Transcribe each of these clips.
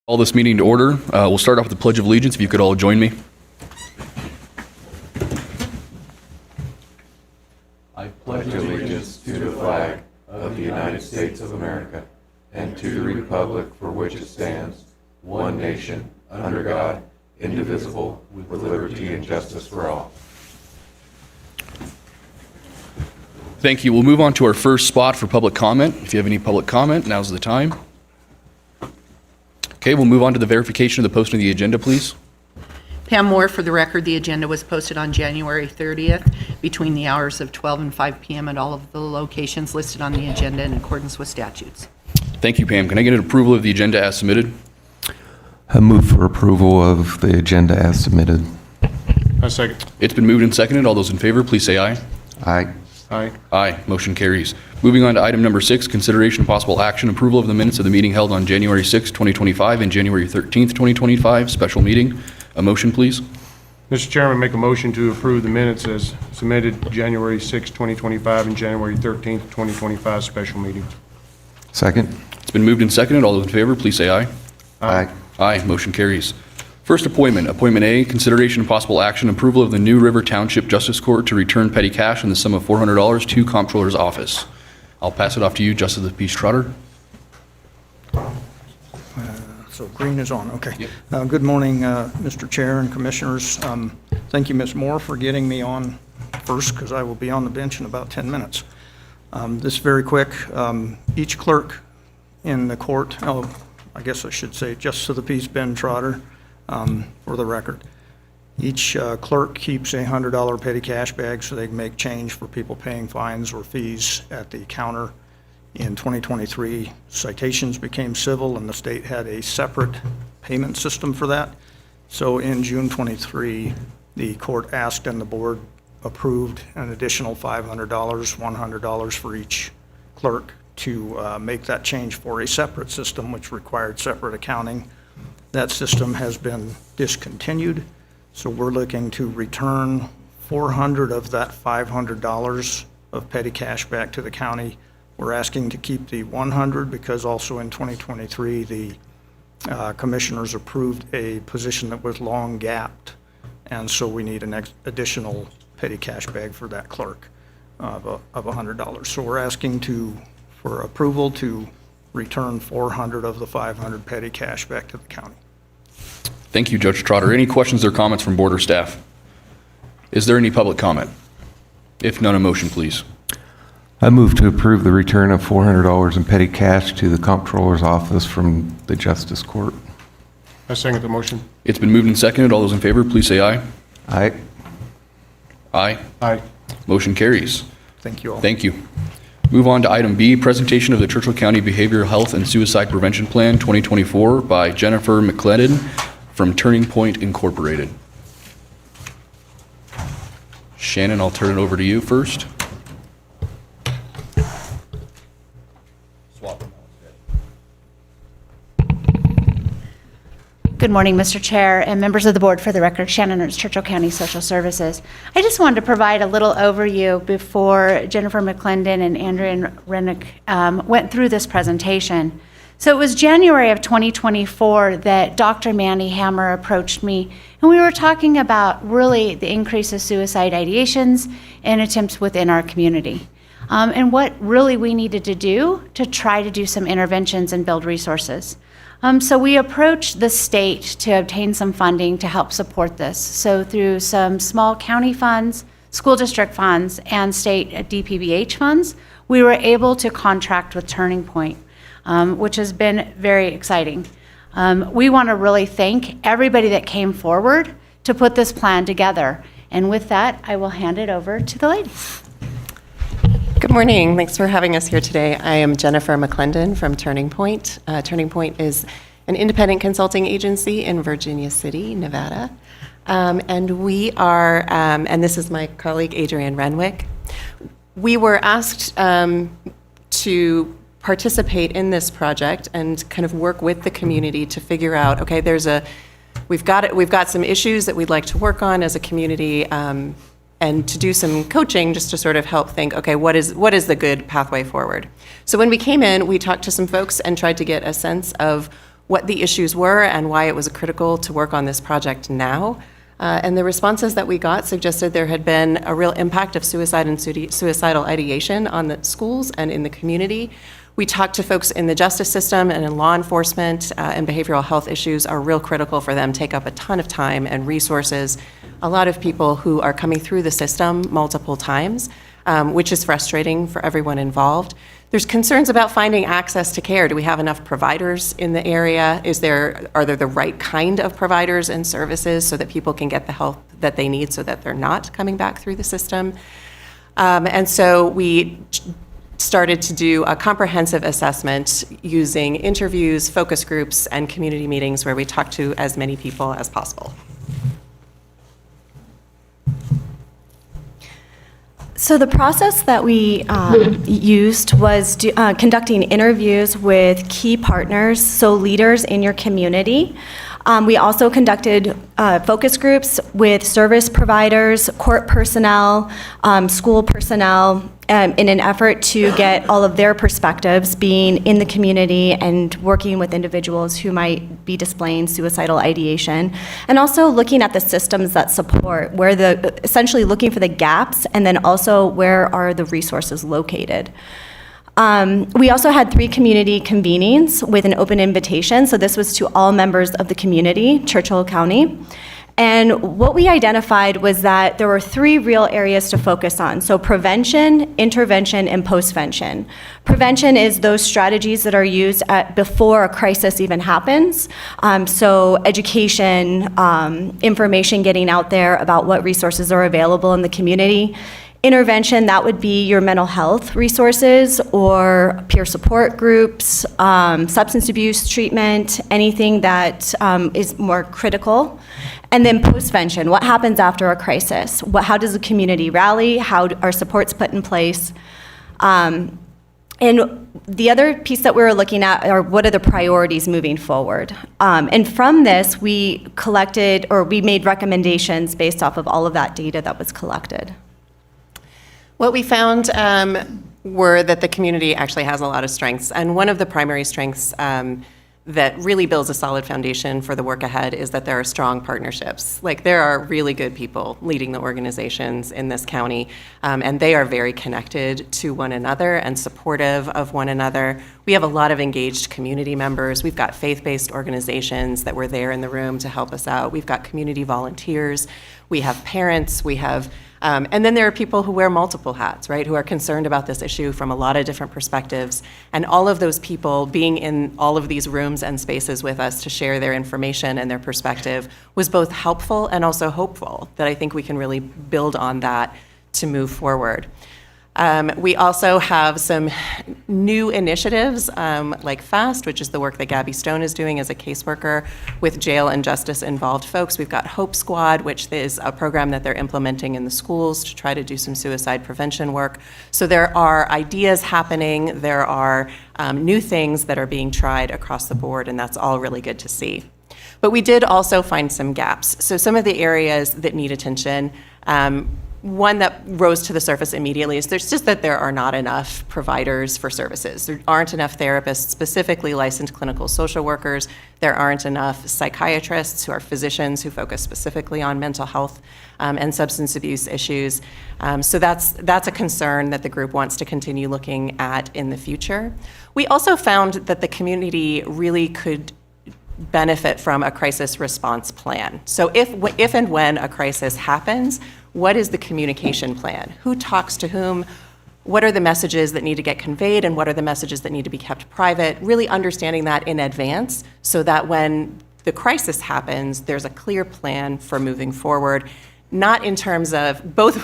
Call this meeting to order. We'll start off with the Pledge of Allegiance. If you could all join me. I pledge allegiance to the flag of the United States of America and to the republic for which it stands, one nation, under God, indivisible, with liberty and justice for all. Thank you. We'll move on to our first spot for public comment. If you have any public comment, now's the time. Okay, we'll move on to the verification of the posting of the agenda, please. Pam Moore, for the record, the agenda was posted on January 30th between the hours of 12 and 5 p.m. at all of the locations listed on the agenda in accordance with statutes. Thank you, Pam. Can I get an approval of the agenda as submitted? I move for approval of the agenda as submitted. I second. It's been moved and seconded. All those in favor, please say aye. Aye. Aye. Aye. Motion carries. Moving on to item number 6, consideration and possible action, approval of the minutes of the meeting held on January 6, 2025 and January 13th, 2025, special meeting. A motion, please. Mr. Chairman, make a motion to approve the minutes as submitted January 6, 2025 and January 13th, 2025 special meeting. Second. It's been moved and seconded. All those in favor, please say aye. Aye. Aye. Motion carries. First appointment. Appointment A, consideration and possible action, approval of the New River Township Justice Court to return petty cash in the sum of $400 to Comptroller's Office. I'll pass it off to you, Justice of the Peace Trotter. So green is on, okay. Yep. Good morning, Mr. Chair and Commissioners. Thank you, Ms. Moore, for getting me on first, because I will be on the bench in about 10 minutes. This is very quick. Each clerk in the court, I guess I should say Justice of the Peace Ben Trotter, for the record. Each clerk keeps a $100 petty cash bag so they can make change for people paying fines or fees at the counter. In 2023, citations became civil and the state had a separate payment system for that. So in June 23, the court asked and the board approved an additional $500, $100 for each clerk to make that change for a separate system, which required separate accounting. That system has been discontinued, so we're looking to return $400 of that $500 of petty cash back to the county. We're asking to keep the $100 because also in 2023, the commissioners approved a position that was long gapped, and so we need an additional petty cash bag for that clerk of $100. So we're asking for approval to return $400 of the $500 petty cash back to the county. Thank you, Judge Trotter. Any questions or comments from board or staff? Is there any public comment? If none, a motion, please. I move to approve the return of $400 in petty cash to the Comptroller's Office from the Justice Court. I second the motion. It's been moved and seconded. All those in favor, please say aye. Aye. Aye. Aye. Motion carries. Thank you all. Thank you. Move on to item B, presentation of the Churchill County Behavioral Health and Suicide Prevention Plan 2024 by Jennifer McClendon from Turning Point Incorporated. Shannon, I'll turn it over to you first. Good morning, Mr. Chair and members of the board. For the record, Shannon Ernst, Churchill County Social Services. I just wanted to provide a little overview before Jennifer McClendon and Andrea Rennick went through this presentation. So it was January of 2024 that Dr. Manny Hammer approached me, and we were talking about really the increase of suicide ideations and attempts within our community. And what really we needed to do to try to do some interventions and build resources. So we approached the state to obtain some funding to help support this. So through some small county funds, school district funds, and state DPBH funds, we were able to contract with Turning Point, which has been very exciting. We want to really thank everybody that came forward to put this plan together. And with that, I will hand it over to the ladies. Good morning. Thanks for having us here today. I am Jennifer McClendon from Turning Point. Turning Point is an independent consulting agency in Virginia City, Nevada. And we are, and this is my colleague Adrienne Renwick. We were asked to participate in this project and kind of work with the community to figure out, okay, we've got some issues that we'd like to work on as a community. And to do some coaching just to sort of help think, okay, what is the good pathway forward? So when we came in, we talked to some folks and tried to get a sense of what the issues were and why it was critical to work on this project now. And the responses that we got suggested there had been a real impact of suicide and suicidal ideation on the schools and in the community. We talked to folks in the justice system and in law enforcement, and behavioral health issues are real critical for them, take up a ton of time and resources. A lot of people who are coming through the system multiple times, which is frustrating for everyone involved. There's concerns about finding access to care. Do we have enough providers in the area? Are there the right kind of providers and services so that people can get the help that they need so that they're not coming back through the system? And so we started to do a comprehensive assessment using interviews, focus groups, and community meetings where we talked to as many people as possible. So the process that we used was conducting interviews with key partners, so leaders in your community. We also conducted focus groups with service providers, court personnel, school personnel, in an effort to get all of their perspectives, being in the community and working with individuals who might be displaying suicidal ideation, and also looking at the systems that support, essentially looking for the gaps, and then also where are the resources located. We also had 3 community convenings with an open invitation, so this was to all members of the community, Churchill County. And what we identified was that there were 3 real areas to focus on. So prevention, intervention, and postvention. Prevention is those strategies that are used before a crisis even happens. So education, information getting out there about what resources are available in the community. Intervention, that would be your mental health resources or peer support groups, substance abuse treatment, anything that is more critical. And then postvention, what happens after a crisis? How does the community rally? How are supports put in place? And the other piece that we were looking at are what are the priorities moving forward? And from this, we made recommendations based off of all of that data that was collected. What we found were that the community actually has a lot of strengths. And one of the primary strengths that really builds a solid foundation for the work ahead is that there are strong partnerships. Like, there are really good people leading the organizations in this county, and they are very connected to one another and supportive of one another. We have a lot of engaged community members. We've got faith-based organizations that were there in the room to help us out. We've got community volunteers. We have parents. We have and then there are people who wear multiple hats, right, who are concerned about this issue from a lot of different perspectives. And all of those people being in all of these rooms and spaces with us to share their information and their perspective was both helpful and also hopeful, that I think we can really build on that to move forward. We also have some new initiatives like FAST, which is the work that Gabby Stone is doing as a caseworker with jail and justice involved folks. We've got Hope Squad, which is a program that they're implementing in the schools to try to do some suicide prevention work. So there are ideas happening, there are new things that are being tried across the board, and that's all really good to see. But we did also find some gaps. So some of the areas that need attention, one that rose to the surface immediately is there are not enough providers for services. There aren't enough therapists, specifically licensed clinical social workers. There aren't enough psychiatrists who are physicians who focus specifically on mental health and substance abuse issues. So that's a concern that the group wants to continue looking at in the future. We also found that the community really could benefit from a crisis response plan. So if and when a crisis happens, what is the communication plan? Who talks to whom? What are the messages that need to get conveyed and what are the messages that need to be kept private? Really understanding that in advance so that when the crisis happens, there's a clear plan for moving forward. Not in terms of both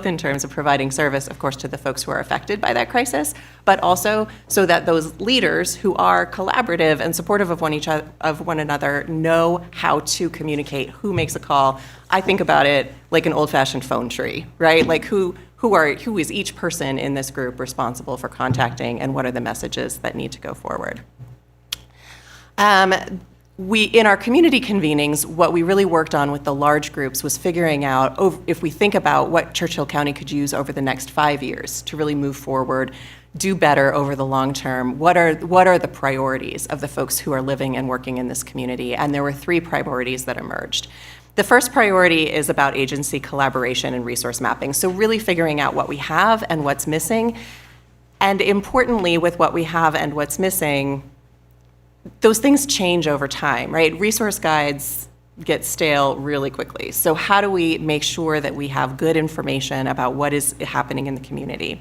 in terms of providing service, of course, to the folks who are affected by that crisis, but also so that those leaders who are collaborative and supportive of one another know how to communicate, who makes a call. I think about it like an old-fashioned phone tree, right? Like who is each person in this group responsible for contacting, and what are the messages that need to go forward? In our community convenings, what we really worked on with the large groups was figuring out if we think about what Churchill County could use over the next 5 years to really move forward, do better over the long term, what are the priorities of the folks who are living and working in this community? And there were 3 priorities that emerged. The first priority is about agency collaboration and resource mapping. So really figuring out what we have and what's missing. And importantly, with what we have and what's missing, those things change over time, right? Resource guides get stale really quickly. So how do we make sure that we have good information about what is happening in the community?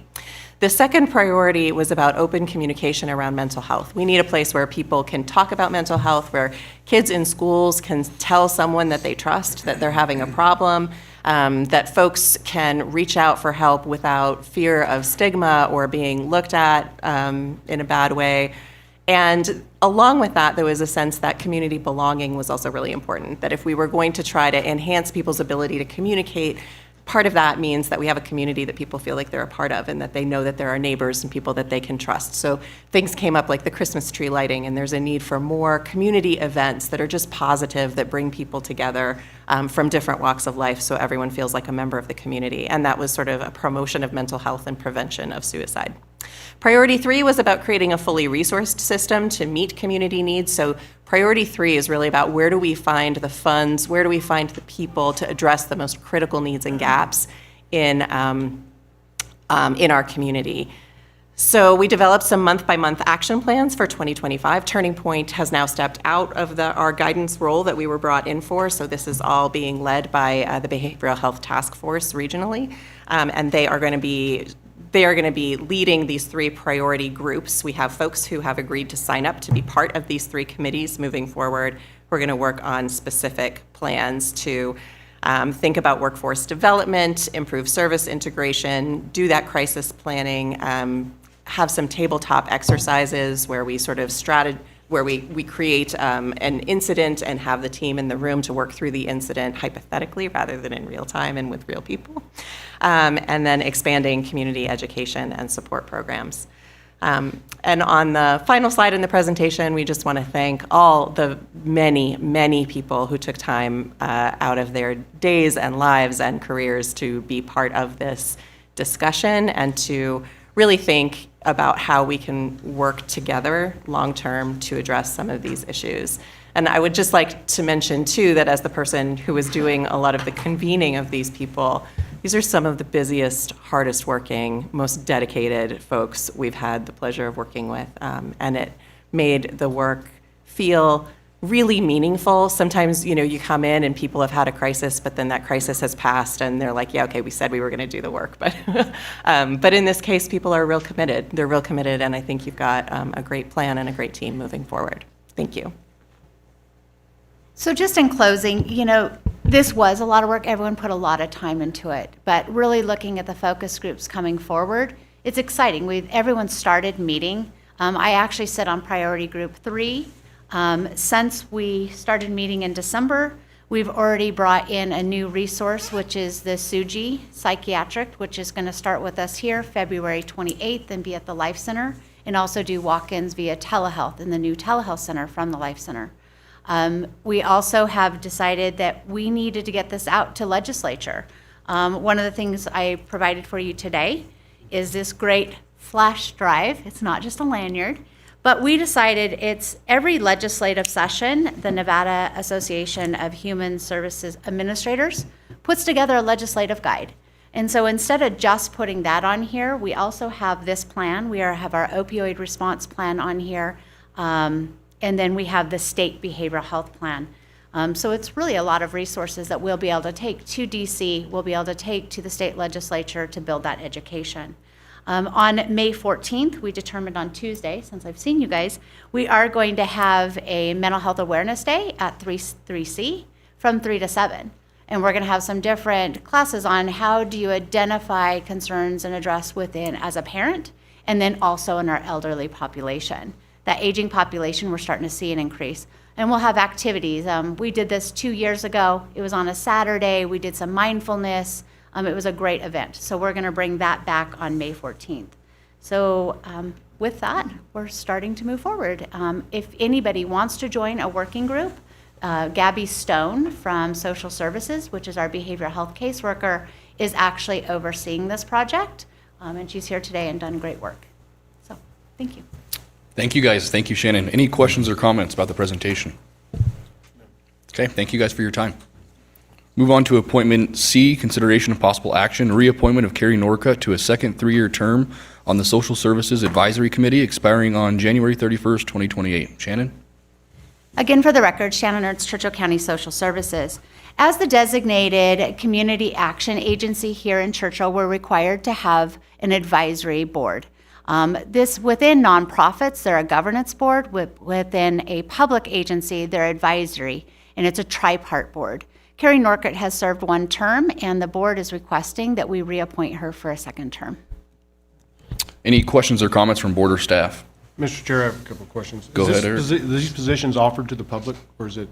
The second priority was about open communication around mental health. We need a place where people can talk about mental health, where kids in schools can tell someone that they trust that they're having a problem, that folks can reach out for help without fear of stigma or being looked at in a bad way. And along with that, there was a sense that community belonging was also really important, that if we were going to try to enhance people's ability to communicate, part of that means that we have a community that people feel like they're a part of and that they know that there are neighbors and people that they can trust. So things came up like the Christmas tree lighting, and there's a need for more community events that are just positive, that bring people together from different walks of life so everyone feels like a member of the community. And that was sort of a promotion of mental health and prevention of suicide. Priority 3 was about creating a fully resourced system to meet community needs. So priority 3 is really about where do we find the funds, where do we find the people to address the most critical needs and gaps in our community. So we developed some month-by-month action plans for 2025. Turning Point has now stepped out of our guidance role that we were brought in for, so this is all being led by the Behavioral Health Task Force regionally, and they are going to be leading these 3 priority groups. We have folks who have agreed to sign up to be part of these 3 committees moving forward. We're going to work on specific plans to think about workforce development, improve service integration, do that crisis planning, have some tabletop exercises where we sort of where we create an incident and have the team in the room to work through the incident hypothetically rather than in real time and with real people. And then expanding community education and support programs. And on the final slide in the presentation, we just want to thank all the many, many people who took time out of their days and lives and careers to be part of this discussion and to really think about how we can work together long-term to address some of these issues. And I would just like to mention, too, that as the person who was doing a lot of the convening of these people, these are some of the busiest, hardest working, most dedicated folks we've had the pleasure of working with. And it made the work feel really meaningful. Sometimes, you come in and people have had a crisis, but then that crisis has passed and they're like, yeah, okay, we said we were going to do the work. But in this case, people are real committed. They're real committed, and I think you've got a great plan and a great team moving forward. Thank you. So just in closing, this was a lot of work. Everyone put a lot of time into it. But really looking at the focus groups coming forward, it's exciting. Everyone started meeting. I actually sit on priority group 3. Since we started meeting in December, we've already brought in a new resource, which is the SUGI Psychiatric, which is going to start with us here February 28th and be at the Life Center, and also do walk-ins via telehealth in the new telehealth center from the Life Center. We also have decided that we needed to get this out to legislature. One of the things I provided for you today is this great flash drive. It's not just a lanyard. But we decided it's every legislative session, the Nevada Association of Human Services Administrators puts together a legislative guide. And so instead of just putting that on here, we also have this plan. We have our opioid response plan on here. And then we have the state behavioral health plan. So it's really a lot of resources that we'll be able to take to DC, we'll be able to take to the state legislature to build that education. On May 14th, we determined on Tuesday, since I've seen you guys, we are going to have a mental health awareness day at 3C from 3 to 7. And we're going to have some different classes on how do you identify concerns and address within as a parent, and then also in our elderly population. That aging population, we're starting to see an increase. And we'll have activities. We did this 2 years ago. It was on a Saturday. We did some mindfulness. It was a great event. So we're going to bring that back on May 14th. So with that, we're starting to move forward. If anybody wants to join a working group, Gabby Stone from Social Services, which is our behavioral health caseworker, is actually overseeing this project. And she's here today and done great work. Thank you. Thank you, guys. Thank you, Shannon. Any questions or comments about the presentation? Okay, thank you guys for your time. Move on to appointment C, consideration of possible action, reappointment of Carrie Norcutt to a second three-year term on the Social Services Advisory Committee expiring on January 31st, 2028. Shannon? Again, for the record, Shannon Ernst, Churchill County Social Services. As the designated community action agency here in Churchill, we're required to have an advisory board. This, within nonprofits, they're a governance board. Within a public agency, they're advisory, and it's a tripart board. Carrie Norcutt has served one term, and the board is requesting that we reappoint her for a second term. Any questions or comments from board or staff? Mr. Chair, I have a couple of questions. Go ahead, Eric. Are these positions offered to the public, or is it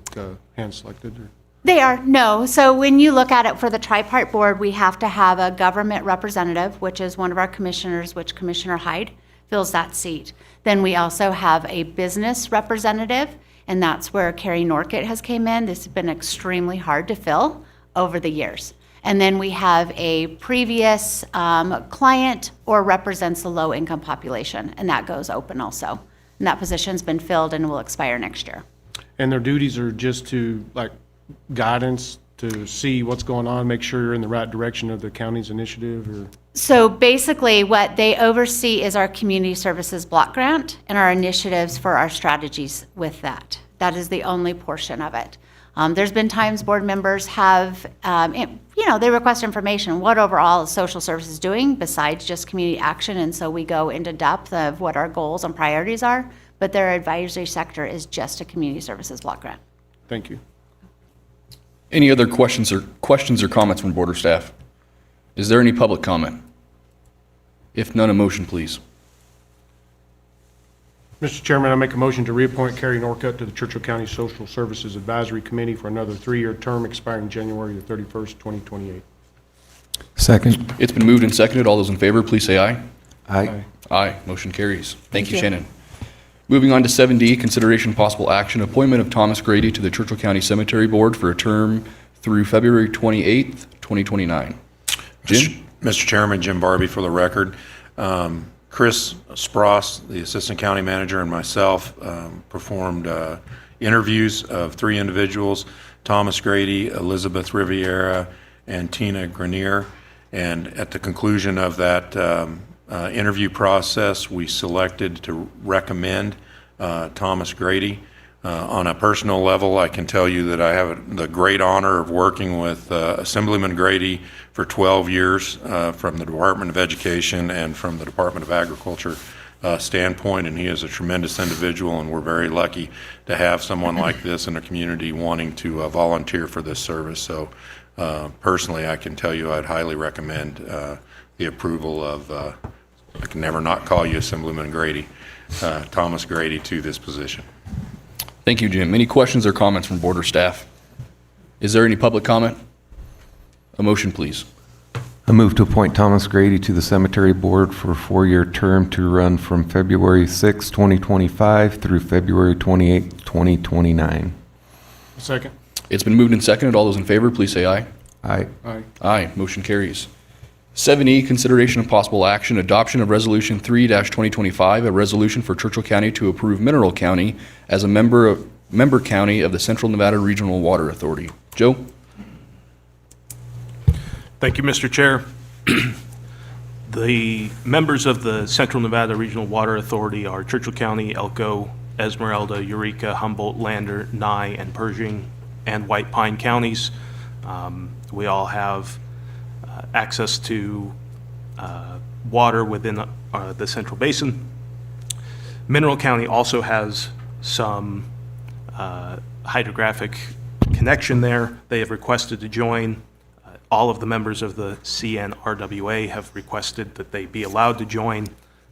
hand-selected? Or? They are, no. So when you look at it for the tripart board, we have to have a government representative, which is one of our commissioners, which Commissioner Hyde fills that seat. Then we also have a business representative, and that's where Carrie Norcutt has came in. This has been extremely hard to fill over the years. And then we have a previous client or represents the low-income population, and that goes open also. And that position's been filled and will expire next year. And their duties are just to, like, guidance to see what's going on, make sure you're in the right direction of the county's initiative, or? So basically, what they oversee is our community services block grant and our initiatives for our strategies with that. That is the only portion of it. There's been times board members have, they request information, what overall is social services doing besides just community action, and so we go into depth of what our goals and priorities are, but their advisory sector is just a community services block grant. Thank you. Any other questions or comments from board or staff? Is there any public comment? If none, a motion, please. Mr. Chairman, I make a motion to reappoint Carrie Norcutt to the Churchill County Social Services Advisory Committee for another three-year term expiring January the 31st, 2028. Second. It's been moved and seconded. All those in favor, please say aye. Aye. Aye. Motion carries. Thank you, you. Shannon. Moving on to 7D, consideration possible action, appointment of Thomas Grady to the Churchill County Cemetery Board for a term through February 28th, 2029. Jim? Mr. Chairman, Jim Barbie for the record. Chris Spross, the Assistant County Manager, and myself performed interviews of three individuals, Thomas Grady, Elizabeth Riviera, and Tina Grenier. And at the conclusion of that interview process, we selected to recommend Thomas Grady. On a personal level, I can tell you that I have the great honor of working with Assemblyman Grady for 12 years from the Department of Education and from the Department of Agriculture standpoint, and he is a tremendous individual, and we're very lucky to have someone like this in the community wanting to volunteer for this service. So personally, I can tell you I'd highly recommend the approval of, I can never not call you Assemblyman Grady, Thomas Grady, to this position. Thank you, Jim. Any questions or comments from board or staff? Is there any public comment? A motion, please. I move to appoint Thomas Grady to the Cemetery Board for a four-year term to run from February 6, 2025 through February 28, 2029. Second. It's been moved and seconded. All those in favor, please say aye. Aye. Aye. Aye. Motion carries. 7E, consideration of possible action, adoption of Resolution 3-2025, a resolution for Churchill County to approve Mineral County as a member county of the Central Nevada Regional Water Authority. Joe? Thank you, Mr. Chair. The members of the Central Nevada Regional Water Authority are Churchill County, Elko, Esmeralda, Eureka, Humboldt, Lander, Nye, and Pershing, and White Pine counties. We all have access to water within the Central Basin. Mineral County also has some hydrographic connection there. They have requested to join. All of the members of the CNRWA have requested that they be allowed to join,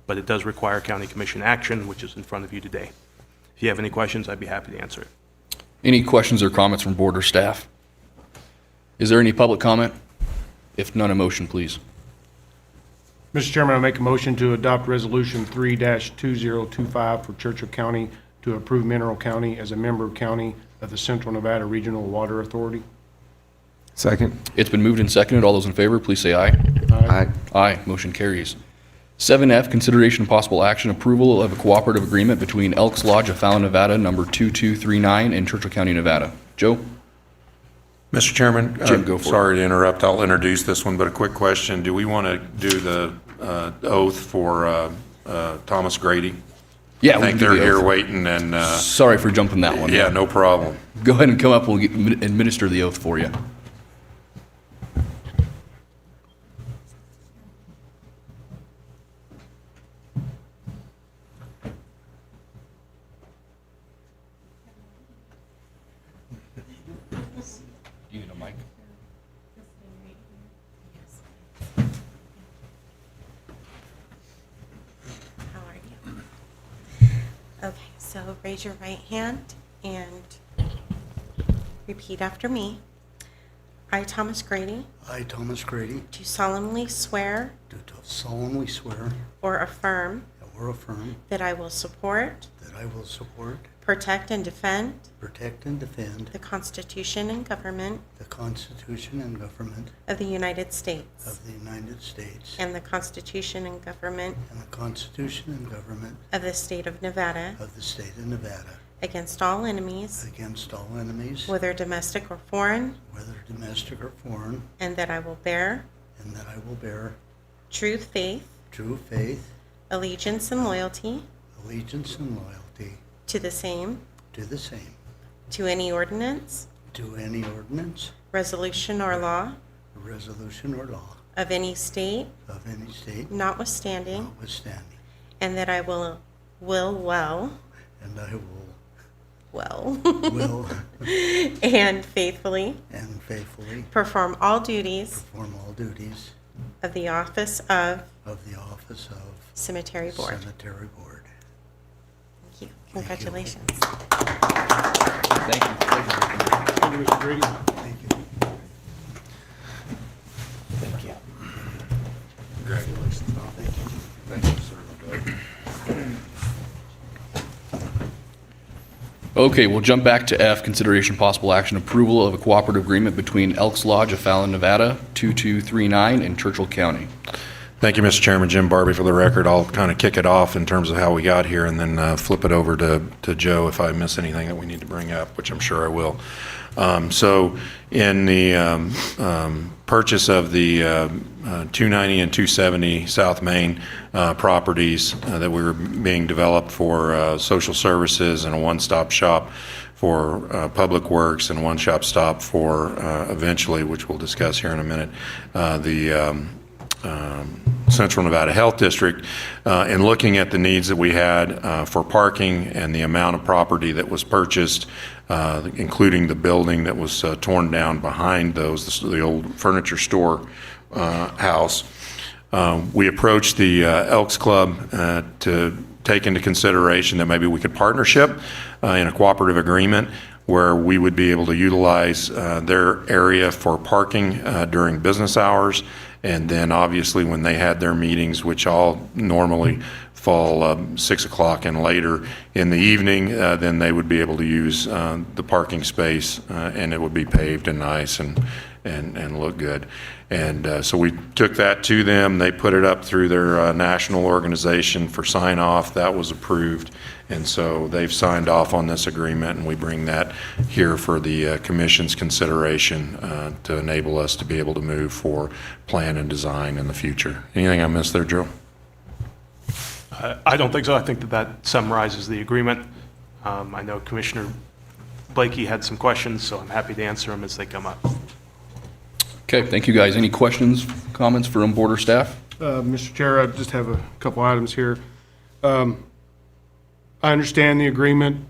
but it does require county commission action, which is in front of you today. If you have any questions, I'd be happy to answer it. Any questions or comments from board or staff? Is there any public comment? If none, a motion, please. Mr. Chairman, I make a motion to adopt Resolution 3-2025 for Churchill County to approve Mineral County as a member county of the Central Nevada Regional Water Authority. Second. It's been moved and seconded. All those in favor, please say aye. Aye. Aye. Motion carries. 7F, consideration of possible action approval of a cooperative agreement between Elks Lodge of Fallon, Nevada, number 2239, and Churchill County, Nevada. Joe? Mr. Chairman, Jim, go for it. sorry to interrupt. I'll introduce this one, but a quick question. Do we want to do the oath for Thomas Grady? Yeah, I we think can they're do the here oath. waiting, and Sorry for jumping that one. yeah, no problem. Go ahead and come up, we'll administer the oath for you. You need a mic? How are you? Okay, so raise your right hand and repeat after me. I, Thomas Grady, I, Thomas Grady, do solemnly swear do solemnly swear or affirm or affirm that I will support, that I will support, protect, and defend protect, and defend the Constitution and government the Constitution and government of the United States of the United States and the Constitution and government and the Constitution and government of the State of Nevada of the State of Nevada against all enemies, against all enemies, whether domestic or foreign, whether domestic or foreign, and that I will bear and that I will bear true faith, true faith, allegiance, and loyalty allegiance, and loyalty to the same, to the same, to any ordinance, to any ordinance, resolution, or law resolution, or law of any state of any state notwithstanding, notwithstanding, and that I will well and I well will and faithfully and faithfully perform all duties perform all duties of the office of of the office of Cemetery Board. Cemetery Board. Thank you. Congratulations. Thank you. Thank you, Mr. Grady. Thank you. Thank you. Congratulations, Tom. Thank you, sir. Okay, we'll jump back to F, consideration possible action approval of a cooperative agreement between Elks Lodge of Fallon, Nevada, 2239, and Churchill County. Thank you, Mr. Chairman. Jim Barbie for the record. I'll kind of kick it off in terms of how we got here and then flip it over to Joe if I miss anything that we need to bring up, which I'm sure I will. So in the purchase of the 290 and 270 South Main properties that were being developed for social services and a one-stop shop for Public Works and one-stop stop for eventually, which we'll discuss here in a minute, the Central Nevada Health District, in looking at the needs that we had for parking and the amount of property that was purchased, including the building that was torn down behind those, the old furniture store house. We approached the Elks Club to take into consideration that maybe we could partnership in a cooperative agreement where we would be able to utilize their area for parking during business hours. And then obviously when they had their meetings, which all normally fall 6 o'clock and later in the evening, then they would be able to use the parking space and it would be paved and nice and look good. And so we took that to them. They put it up through their national organization for sign off. That was approved. And so they've signed off on this agreement, and we bring that here for the commission's consideration to enable us to be able to move for plan and design in the future. Anything I missed there, Joe? I don't think so. I think that summarizes the agreement. I know Commissioner Blakey had some questions, so I'm happy to answer them as they come up. Okay, thank you, guys. Any questions, comments from board or staff? Mr. Chair, I just have a couple items here. I understand the agreement.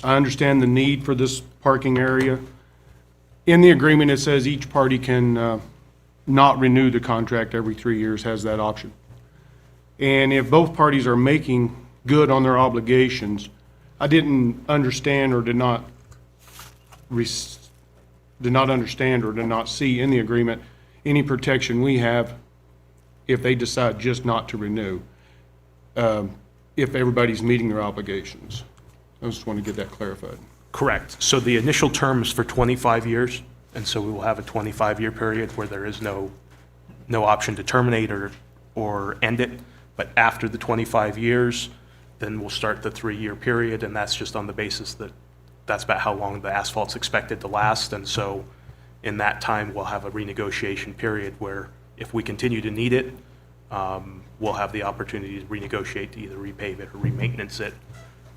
I understand the need for this parking area. In the agreement, it says each party can not renew the contract every 3 years, has that option. And if both parties are making good on their obligations, I didn't understand or did not understand or did not see in the agreement any protection we have if they decide just not to renew, if everybody's meeting their obligations. I just want to get that clarified. Correct. So the initial term is for 25 years, and so we will have a 25-year period where there is no option to terminate or end it. But after the 25 years, then we'll start the 3-year period, and that's just on the basis that that's about how long the asphalt's expected to last. And so in that time, we'll have a renegotiation period where if we continue to need it, we'll have the opportunity to renegotiate to either repave it or re-maintenance it.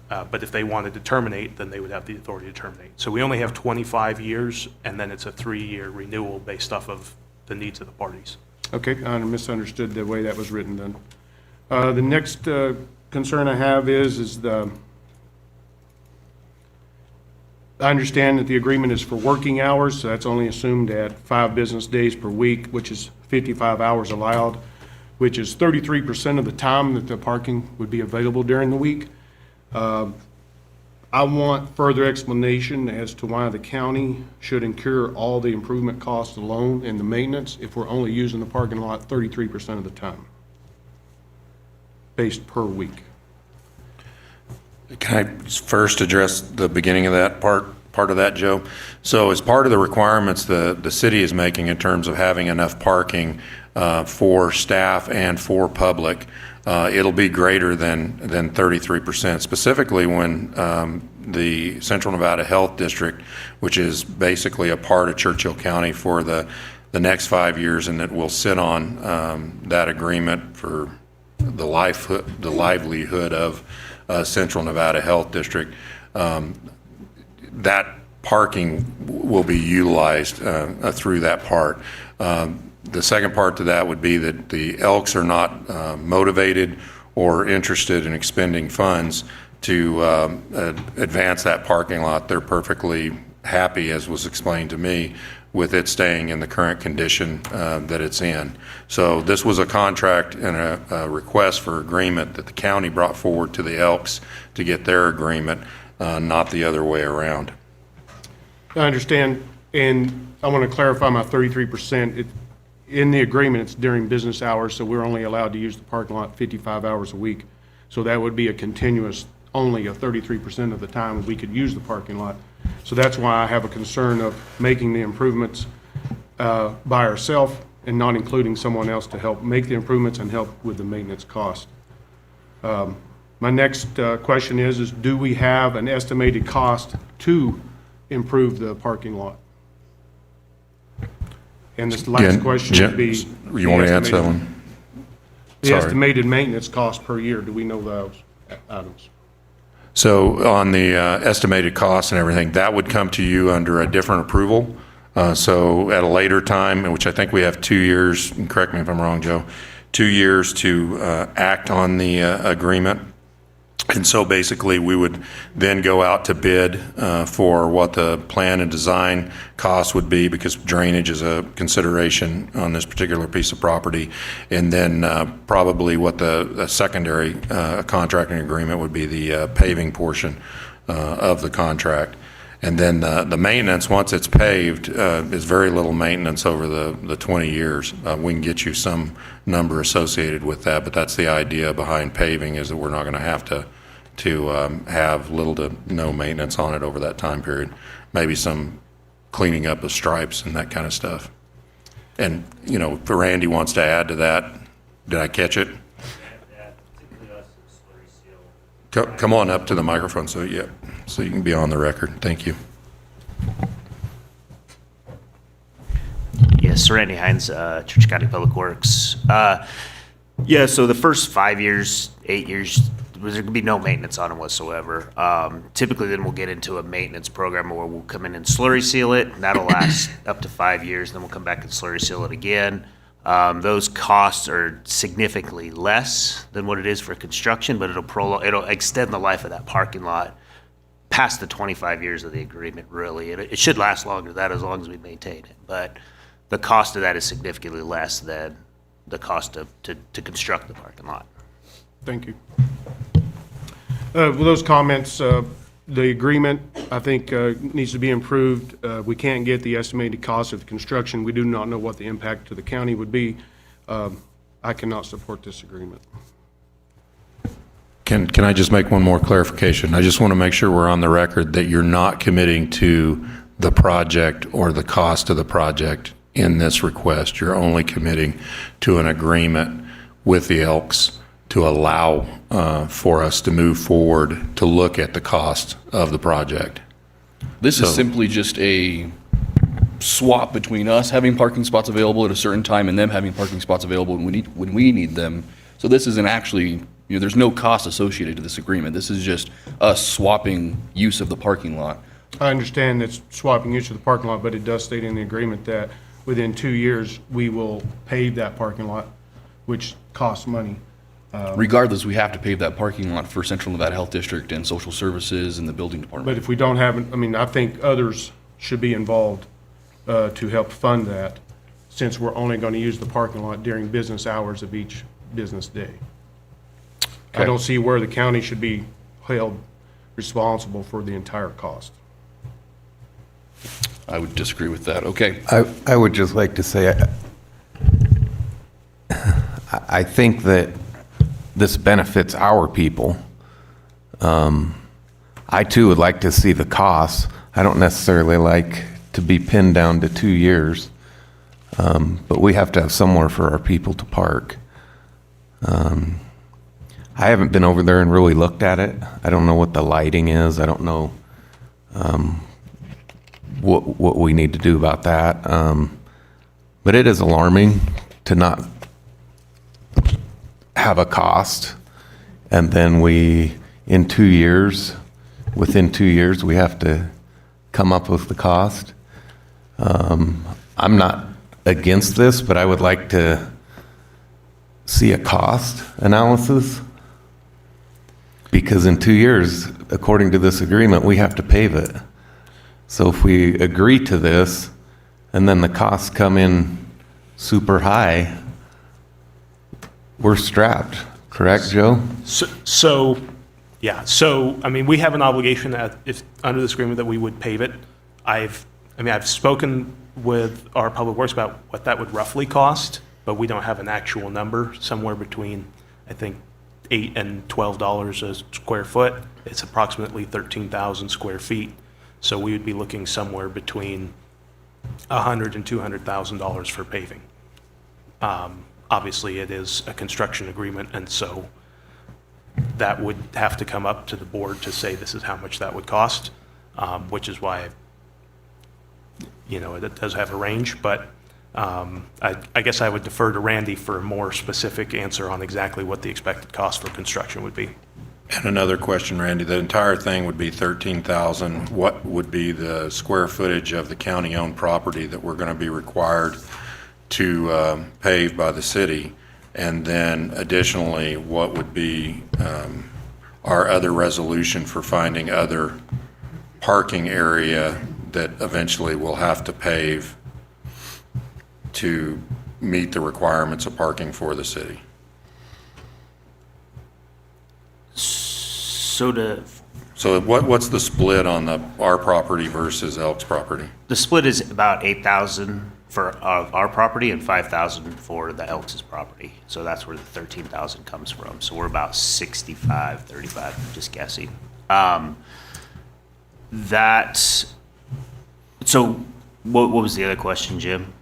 But if they wanted to terminate, then they would have the authority to terminate. So we only have 25 years, and then it's a 3-year renewal based off of the needs of the parties. Okay, I misunderstood the way that was written then. The next concern I have is I understand that the agreement is for working hours, so that's only assumed at 5 business days per week, which is 55 hours allowed, which is 33% of the time that the parking would be available during the week. I want further explanation as to why the county should incur all the improvement costs alone and the maintenance if we're only using the parking lot 33% of the time, based per week. Can I first address the beginning of that part of that, Joe? So as part of the requirements the city is making in terms of having enough parking for staff and for public, it'll be greater than 33%. Specifically when the Central Nevada Health District, which is basically a part of Churchill County for the next 5 years, and that will sit on that agreement for the livelihood of Central Nevada Health District, that parking will be utilized through that part. The second part to that would be that the Elks are not motivated or interested in expending funds to advance that parking lot. They're perfectly happy, as was explained to me, with it staying in the current condition that it's in. So this was a contract and a request for agreement that the county brought forward to the Elks to get their agreement, not the other way around. I understand, and I want to clarify my 33%. In the agreement, it's during business hours, so we're only allowed to use the parking lot 55 hours a week. So that would be a continuous, only a 33% of the time we could use the parking lot. So that's why I have a concern of making the improvements by ourselves and not including someone else to help make the improvements and help with the maintenance cost. My next question is do we have an estimated cost to improve the parking lot? And this last question would be... You want to answer that one? The Sorry. estimated maintenance cost per year, do we know those items? So on the estimated costs and everything, that would come to you under a different approval. So at a later time, which I think we have 2 years, and correct me if I'm wrong, Joe, 2 years to act on the agreement. And so basically, we would then go out to bid for what the plan and design costs would be, because drainage is a consideration on this particular piece of property. And then probably what the secondary contracting agreement would be, the paving portion of the contract. And then the maintenance, once it's paved, is very little maintenance over the 20 years. We can get you some number associated with that, but that's the idea behind paving, is that we're not going to have to have little to no maintenance on it over that time period. Maybe some cleaning up of stripes and that kind of stuff. And, you know, if Randy wants to add to that, did I catch it? Come on up to the microphone so you can be on the record. Thank you. Yes, Randy Hines, Churchill County Public Works. Yeah, so the first 5 years, 8 years, there's going to be no maintenance on them whatsoever. Typically, then we'll get into a maintenance program where we'll come in and slurry seal it. And that'll last up to 5 years. Then we'll come back and slurry seal it again. Those costs are significantly less than what it is for construction, but it'll extend the life of that parking lot past the 25 years of the agreement, really. It should last longer than that as long as we maintain it. But the cost of that is significantly less than the cost to construct the parking lot. Thank you. With those comments, the agreement, I think, needs to be improved. We can't get the estimated cost of the construction. We do not know what the impact to the county would be. I cannot support this agreement. Can I just make one more clarification? I just want to make sure we're on the record that you're not committing to the project or the cost of the project in this request. You're only committing to an agreement with the Elks to allow for us to move forward to look at the cost of the project. This is So- simply just a swap between us having parking spots available at a certain time and them having parking spots available when we need them. So this isn't actually, there's no cost associated to this agreement. This is just us swapping use of the parking lot. I understand it's swapping use of the parking lot, but it does state in the agreement that within 2 years, we will pave that parking lot, which costs money. Regardless, we have to pave that parking lot for Central Nevada Health District and Social Services and the Building Department. But if we don't have, I think others should be involved to help fund that, since we're only going to use the parking lot during business hours of each business day. I Okay. don't see where the county should be held responsible for the entire cost. I would disagree with that. Okay. I would just like to say, I think that this benefits our people. I too would like to see the costs. I don't necessarily like to be pinned down to 2 years, but we have to have somewhere for our people to park. I haven't been over there and really looked at it. I don't know what the lighting is. I don't know what we need to do about that. But it is alarming to not have a cost, and then within 2 years, we have to come up with the cost. I'm not against this, but I would like to see a cost analysis, because in 2 years, according to this agreement, we have to pave it. So if we agree to this, and then the costs come in super high, we're strapped, correct, Joe? So, we have an obligation that if, under this agreement, that we would pave it. I've spoken with our Public Works about what that would roughly cost, but we don't have an actual number, somewhere between, I think, $8 and $12 a square foot. It's approximately 13,000 square feet. So we would be looking somewhere between $100,000 and $200,000 for paving. Obviously, it is a construction agreement, and so that would have to come up to the board to say this is how much that would cost, which is why, it does have a range. But I guess I would defer to Randy for a more specific answer on exactly what the expected cost for construction would be. And another question, Randy, the entire thing would be 13,000. What would be the square footage of the county-owned property that we're going to be required to pave by the city? And then additionally, what would be our other resolution for finding other parking area that eventually we'll have to pave to meet the requirements of parking for the city? So what's the split on our property versus Elk's property? The split is about 8,000 for our property and 5,000 for the Elks' property. So that's where the 13,000 comes from. So we're about 65, 35, just guessing. So what was the other question, Jim?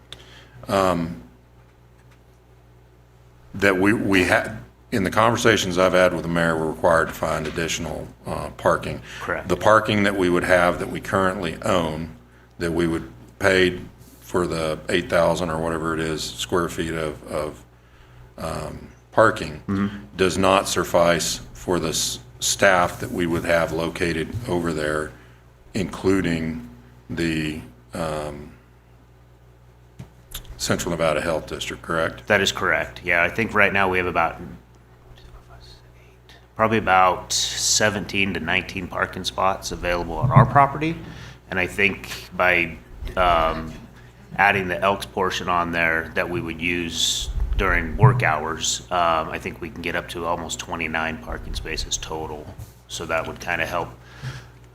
That we had, in the conversations I've had with the mayor, we're required to find additional parking. Correct. The parking that we would have, that we currently own, that we would pay for the 8,000 or whatever it is square feet of parking, does not suffice for the staff that we would have located over there, including the Central Nevada Health District, correct? That is correct. Yeah, I think right now we have probably about 17 to 19 parking spots available on our property. And I think by adding the Elks portion on there that we would use during work hours, I think we can get up to almost 29 parking spaces total. So that would kind of help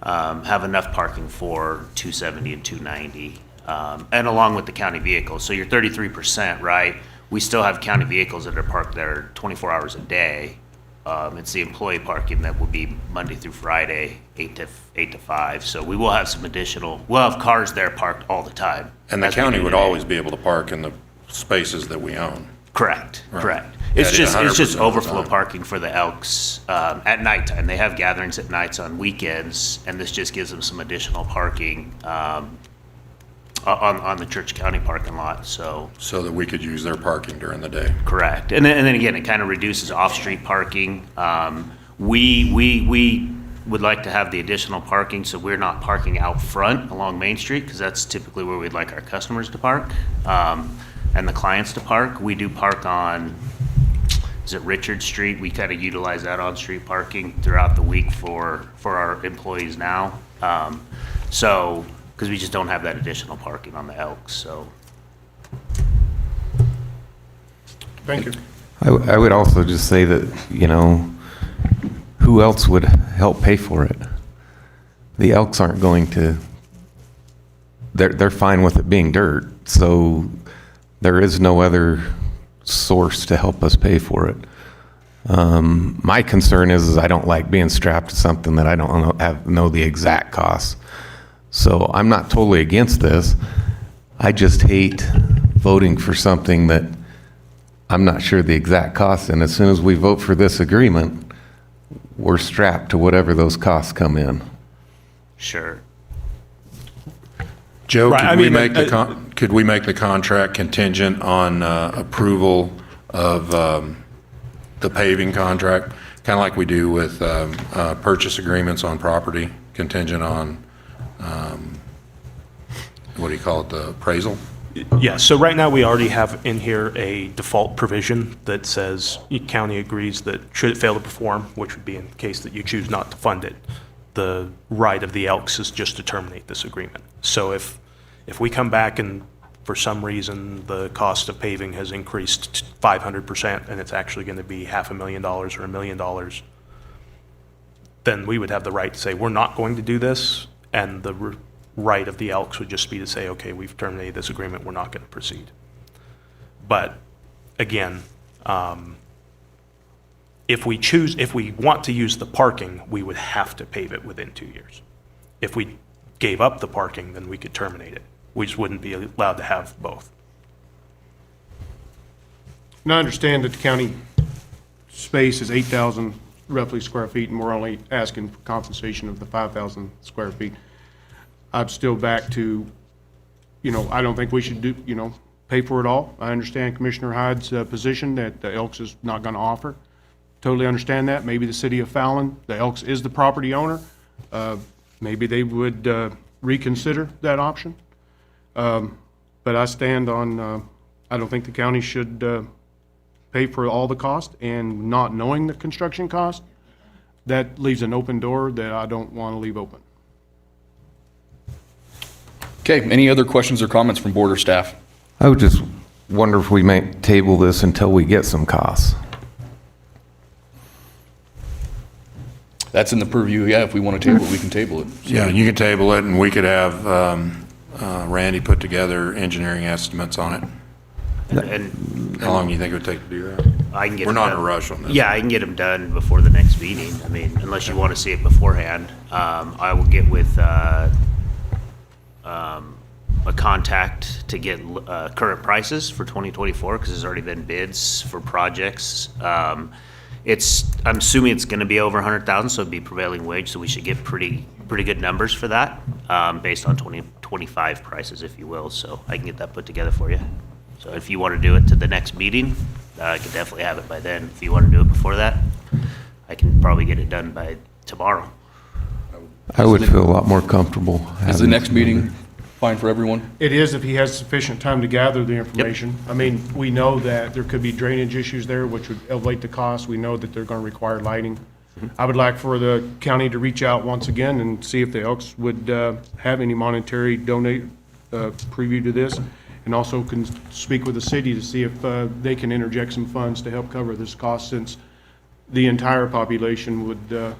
have enough parking for 270 and 290. And along with the county vehicles. So you're 33%, right? We still have county vehicles that are parked there 24 hours a day. It's the employee parking that would be Monday through Friday, 8 to 5. So we will have some we'll have cars there parked all the time. And the as we county do would today. always be able to park in the spaces that we own. Correct, Right. correct. It's Yeah, just, 100% of the overflow time. parking for the Elks at nighttime. They have gatherings at nights on weekends, and this just gives them some additional parking on the Church County parking lot, so, So that we could use their parking during the day. correct. And then again, it kind of reduces off-street parking. We would like to have the additional parking, so we're not parking out front along Main Street, because that's typically where we'd like our customers to park, and the clients to park. We do park on, is it Richard Street? We kind of utilize that on-street parking throughout the week for our employees now. So, because we just don't have that additional parking on the Elks, so. Thank you. I would also just say that, who else would help pay for it? The Elks aren't going to, they're fine with it being dirt, so there is no other source to help us pay for it. My concern is I don't like being strapped to something that I don't know the exact costs. So I'm not totally against this. I just hate voting for something that I'm not sure the exact cost, and as soon as we vote for this agreement, we're strapped to whatever those costs come in. Sure. Joe, Right, I could we mean, make could we make the contract contingent on approval of the paving contract? Kind of like we do with purchase agreements on property, contingent on, what do you call it, the appraisal? Yeah, so right now, we already have in here a default provision that says county agrees that should it fail to perform, which would be in the case that you choose not to fund it, the right of the Elks is just to terminate this agreement. So if we come back and for some reason the cost of paving has increased 500% and it's actually going to be $500,000 or $1 million, then we would have the right to say, we're not going to do this, and the right of the Elks would just be to say, okay, we've terminated this agreement, we're not going to proceed. But again, if we want to use the parking, we would have to pave it within 2 years. If we gave up the parking, then we could terminate it. We just wouldn't be allowed to have both. And I understand that the county space is 8,000 roughly square feet, and we're only asking for compensation of the 5,000 square feet. I'm still back to, I don't think we should do, pay for it all. I understand Commissioner Hyde's position that the Elks is not going to offer. Totally understand that. Maybe the city of Fallon, the Elks is the property owner. Maybe they would reconsider that option. But I stand on, I don't think the county should pay for all the cost, and not knowing the construction cost, that leaves an open door that I don't want to leave open. Okay, any other questions or comments from board or staff? I would just wonder if we might table this until we get some costs. That's in the purview, yeah, if we want to table it, we can table it. Yeah, you can table it, and we could have Randy put together engineering estimates on it. And How long do you think it would take to do that? I can get. We're them not in a done. rush on this. Yeah, I can get them done before the next meeting. I mean, unless you want to see it beforehand. I will get with a contact to get current prices for 2024, because there's already been bids for projects. I'm assuming it's going to be over 100,000, so it'd be prevailing wage, so we should get pretty good numbers for that, based on 2025 prices, if you will. So I can get that put together for you. So if you want to do it to the next meeting, I could definitely have it by then. If you want to do it before that, I can probably get it done by tomorrow. I would feel a lot more comfortable. Is the having- next meeting fine for everyone? It is if he has sufficient time to gather the information. I mean, we know that there could be drainage issues there, which would elevate the cost. We know that they're going to require lighting. I would like for the county to reach out once again and see if the Elks would have any monetary preview to this, and also can speak with the city to see if they can interject some funds to help cover this cost, since the entire population would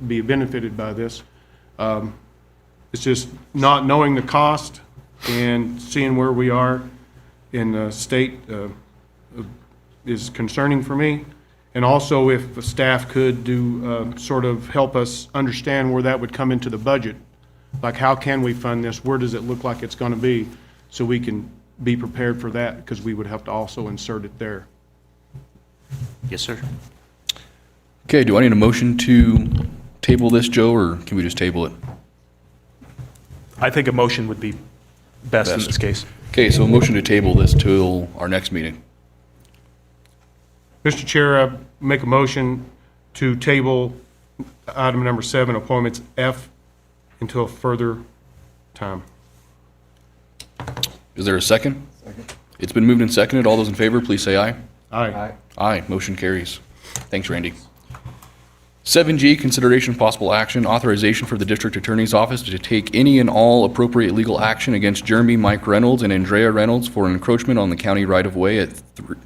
be benefited by this. It's just not knowing the cost and seeing where we are in the state is concerning for me. And also, if the staff could do, sort of help us understand where that would come into the budget. Like, how can we fund this? Where does it look like it's going to be? So we can be prepared for that, because we would have to also insert it there. Yes, sir. Okay, do I need a motion to table this, Joe, or can we just table it? I think a motion would be best in Best. this case. Okay, so a motion to table this till our next meeting. Mr. Chair, I make a motion to table item number 7, appointments F, until further time. Is there a second? Second. It's been moved and seconded. All those in favor, please say aye. Aye. Aye, motion carries. Thanks, Randy. 7G, consideration of possible action, authorization for the district attorney's office to take any and all appropriate legal action against Jeremy Mike Reynolds and Andrea Reynolds for encroachment on the county right-of-way at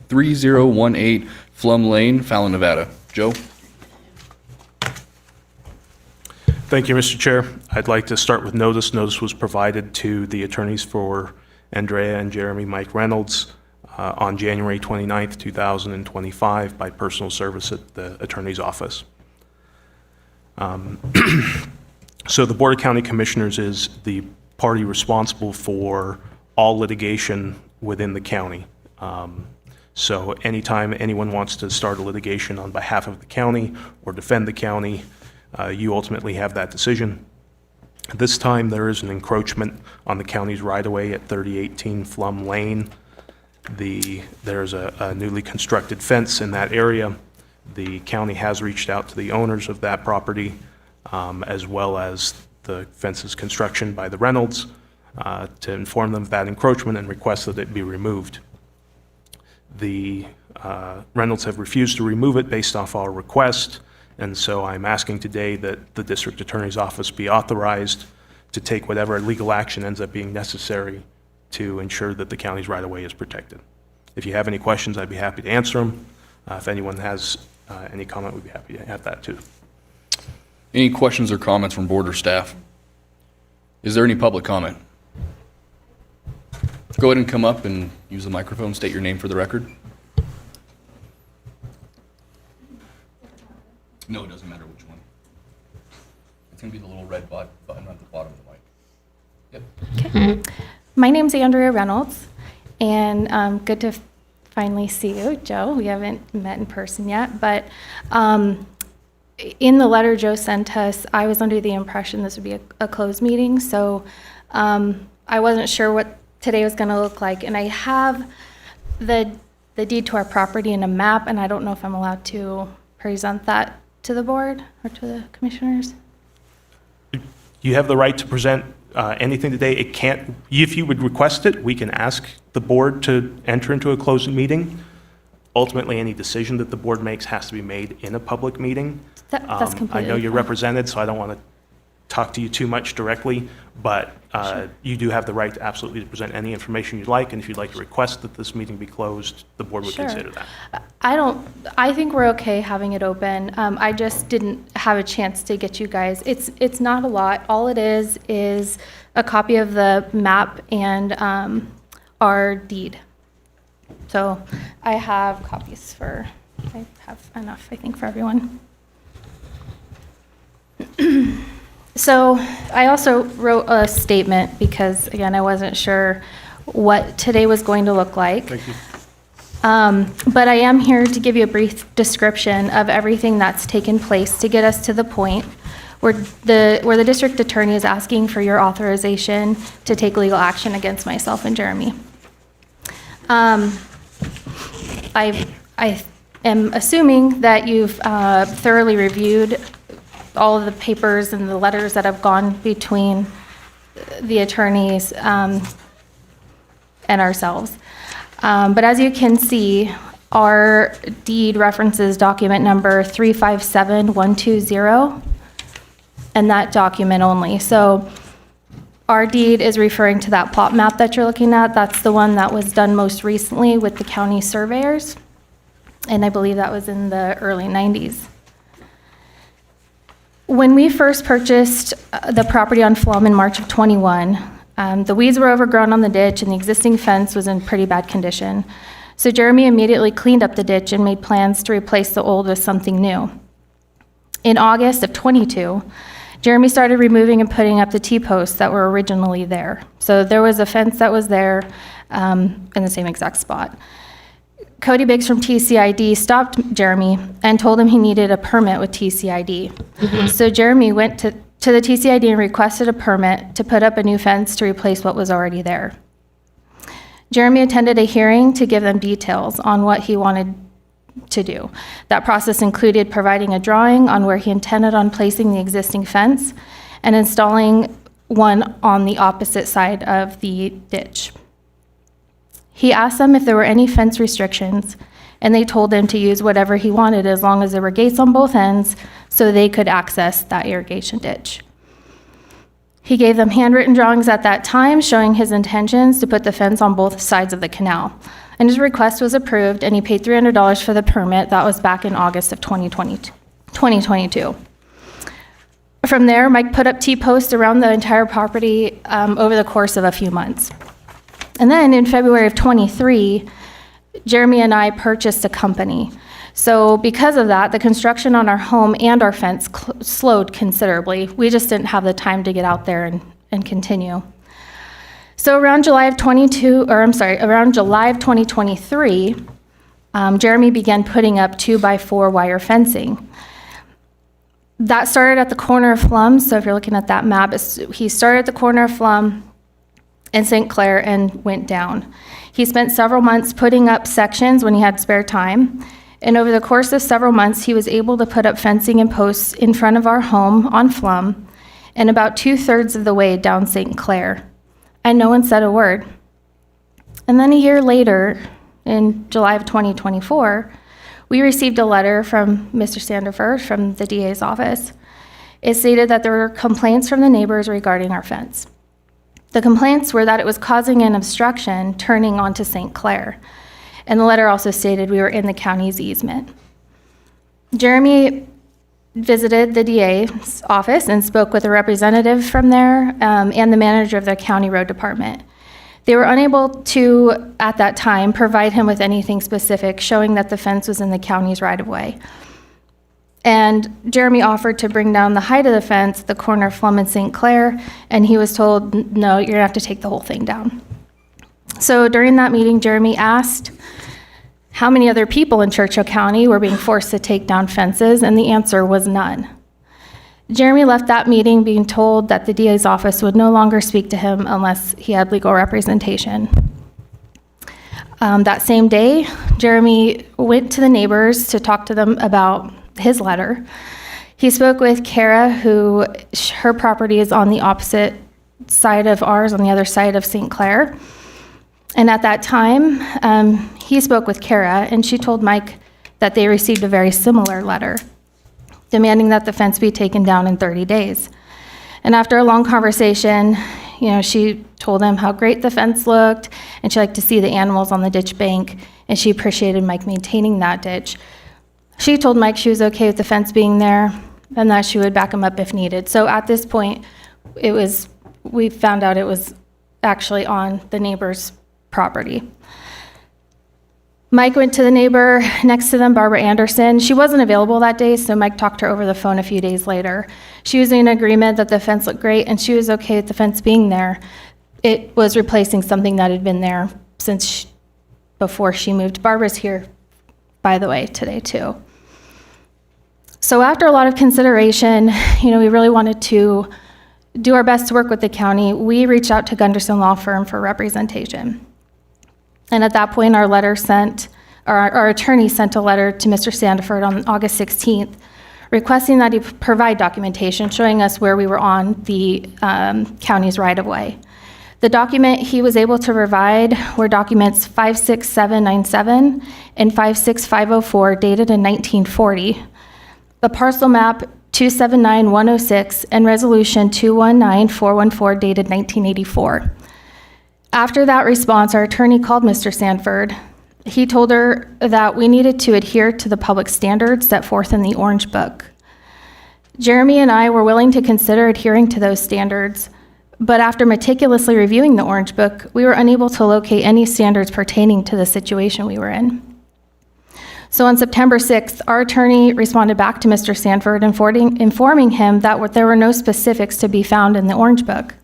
3018 Flum Lane, Fallon, Nevada. Joe? Thank you, Mr. Chair. I'd like to start with notice. Notice was provided to the attorneys for Andrea and Jeremy Mike Reynolds on January 29th, 2025 by personal service at the attorney's office. So the Board of County Commissioners is the party responsible for all litigation within the county. So anytime anyone wants to start a litigation on behalf of the county or defend the county, you ultimately have that decision. This time, there is an encroachment on the county's right-of-way at 3018 Flum Lane. There's a newly constructed fence in that area. The county has reached out to the owners of that property, as well as the fence's construction by the Reynolds, to inform them of that encroachment and request that it be removed. The Reynolds have refused to remove it based off our request, and so I'm asking today that the district attorney's office be authorized to take whatever legal action ends up being necessary to ensure that the county's right-of-way is protected. If you have any questions, I'd be happy to answer them. If anyone has any comment, we'd be happy to have that too. Any questions or comments from board or staff? Is there any public comment? Go ahead and come up and use the microphone, state your name for the record. No, it doesn't matter which one. It's going to be the little red button at the bottom of the mic. Yep. My name's Andrea Reynolds, and good to finally see you, Joe. We haven't met in person yet, but in the letter Joe sent us, I was under the impression this would be a closed meeting, so I wasn't sure what today was going to look like, and I have the deed to our property and a map, and I don't know if I'm allowed to present that to the board or to the commissioners. You have the right to present anything today. It can't, if you would request it, we can ask the board to enter into a closed meeting. Ultimately, any decision that the board makes has to be made in a public meeting. That's completely I know you're fine. represented, so I don't want to talk to you too much directly, but you do have the right to absolutely present any information you'd like, and if you'd like to request that this meeting be closed, the board would Sure. consider that. I think we're okay having it open. I just didn't have a chance to get you guys. It's not a lot. All it is a copy of the map and our deed. So I have copies I have enough, I think, for everyone. So I also wrote a statement because, again, I wasn't sure what today was going to look like. Thank you. But I am here to give you a brief description of everything that's taken place to get us to the point where the district attorney is asking for your authorization to take legal action against myself and Jeremy. I am assuming that you've thoroughly reviewed all of the papers and the letters that have gone between the attorneys and ourselves. But as you can see, our deed references document number 357120, and that document only. So our deed is referring to that plot map that you're looking at. That's the one that was done most recently with the county surveyors, and I believe that was in the early 90s. When we first purchased the property on Flum in March of 21, the weeds were overgrown on the ditch and the existing fence was in pretty bad condition. So Jeremy immediately cleaned up the ditch and made plans to replace the old with something new. In August of 22, Jeremy started removing and putting up the T-posts that were originally there. So there was a fence that was there in the same exact spot. Cody Biggs from TCID stopped Jeremy and told him he needed a permit with TCID. So Jeremy went to the TCID and requested a permit to put up a new fence to replace what was already there. Jeremy attended a hearing to give them details on what he wanted to do. That process included providing a drawing on where he intended on placing the existing fence and installing one on the opposite side of the ditch. He asked them if there were any fence restrictions, and they told him to use whatever he wanted as long as there were gates on both ends so they could access that irrigation ditch. He gave them handwritten drawings at that time showing his intentions to put the fence on both sides of the canal. And his request was approved, and he paid $300 for the permit. That was back in August of 2022. From there, Mike put up T-posts around the entire property over the course of a few months. And then in February of '23, Jeremy and I purchased a company. So because of that, the construction on our home and our fence slowed considerably. We just didn't have the time to get out there and continue. So around July of 2023, Jeremy began putting up 2x4 wire fencing. That started at the corner of Flum. So if you're looking at that map, he started at the corner of Flum and St. Clair and went down. He spent several months putting up sections when he had spare time. And over the course of several months, he was able to put up fencing and posts in front of our home on Flum and about 2/3 of the way down St. Clair. And no one said a word. And then a year later, in July of 2024, we received a letter from Mr. Sandiford from the DA's office. It stated that there were complaints from the neighbors regarding our fence. The complaints were that it was causing an obstruction turning onto St. Clair. And the letter also stated we were in the county's easement. Jeremy visited the DA's office and spoke with a representative from there and the manager of the county road department. They were unable to, at that time, provide him with anything specific showing that the fence was in the county's right-of-way. And Jeremy offered to bring down the height of the fence at the corner of Flum and St. Clair, and he was told, no, you're gonna have to take the whole thing down. So during that meeting, Jeremy asked how many other people in Churchill County were being forced to take down fences, and the answer was none. Jeremy left that meeting being told that the DA's office would no longer speak to him unless he had legal representation. That same day, Jeremy went to the neighbors to talk to them about his letter. He spoke with Kara, who her property is on the opposite side of ours, on the other side of St. Clair. And at that time, he spoke with Kara, and she told Mike that they received a very similar letter demanding that the fence be taken down in 30 days. And after a long conversation, she told him how great the fence looked, and she liked to see the animals on the ditch bank, and she appreciated Mike maintaining that ditch. She told Mike she was okay with the fence being there and that she would back him up if needed. So at this point, we found out it was actually on the neighbor's property. Mike went to the neighbor next to them, Barbara Anderson. She wasn't available that day, so Mike talked to her over the phone a few days later. She was in agreement that the fence looked great, and she was okay with the fence being there. It was replacing something that had been there since before she moved. Barbara's here, by the way, today too. So after a lot of consideration, we really wanted to do our best to work with the county. We reached out to Gunderson Law Firm for representation. And at that point, our attorney sent a letter to Mr. Sandiford on August 16th, requesting that he provide documentation showing us where we were on the county's right-of-way. The document he was able to provide were documents 56797 and 56504 dated in 1940, the parcel map 279106, and resolution 219414 dated 1984. After that response, our attorney called Mr. Sandiford. He told her that we needed to adhere to the public standards set forth in the Orange Book. Jeremy and I were willing to consider adhering to those standards, but after meticulously reviewing the Orange Book, we were unable to locate any standards pertaining to the situation we were in. So on September 6th, our attorney responded back to Mr. Sandiford, informing him that there were no specifics to be found in the Orange Book.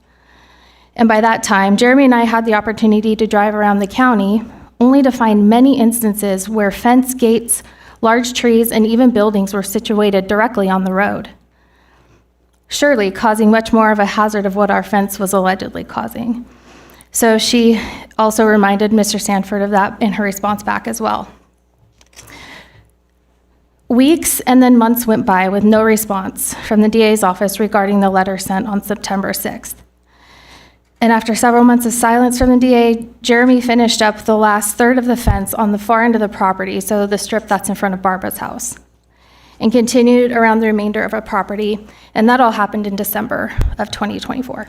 And by that time, Jeremy and I had the opportunity to drive around the county only to find many instances where fence gates, large trees, and even buildings were situated directly on the road, surely causing much more of a hazard of what our fence was allegedly causing. So she also reminded Mr. Sanford of that in her response back as well. Weeks and then months went by with no response from the DA's office regarding the letter sent on September 6th. And after several months of silence from the DA, Jeremy finished up the last third of the fence on the far end of the property, so the strip that's in front of Barbara's house, and continued around the remainder of our property, and that all happened in December of 2024.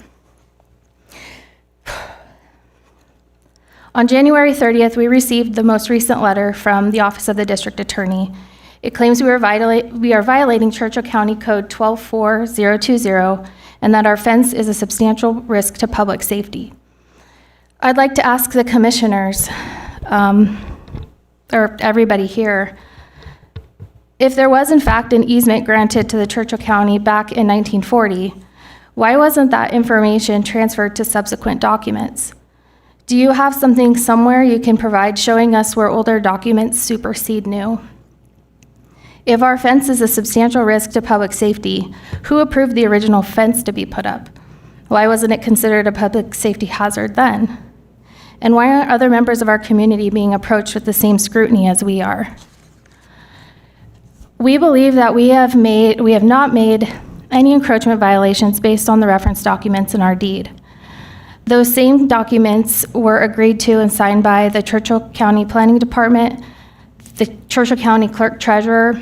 On January 30th, we received the most recent letter from the Office of the District Attorney. It claims we are violating Churchill County Code 124020 and that our fence is a substantial risk to public safety. I'd like to ask the commissioners, or everybody here, if there was in fact an easement granted to the Churchill County back in 1940, why wasn't that information transferred to subsequent documents? Do you have something somewhere you can provide showing us where older documents supersede new? If our fence is a substantial risk to public safety, who approved the original fence to be put up? Why wasn't it considered a public safety hazard then? And why aren't other members of our community being approached with the same scrutiny as we are? We believe that we have not made any encroachment violations based on the reference documents in our deed. Those same documents were agreed to and signed by the Churchill County Planning Department, the Churchill County Clerk Treasurer,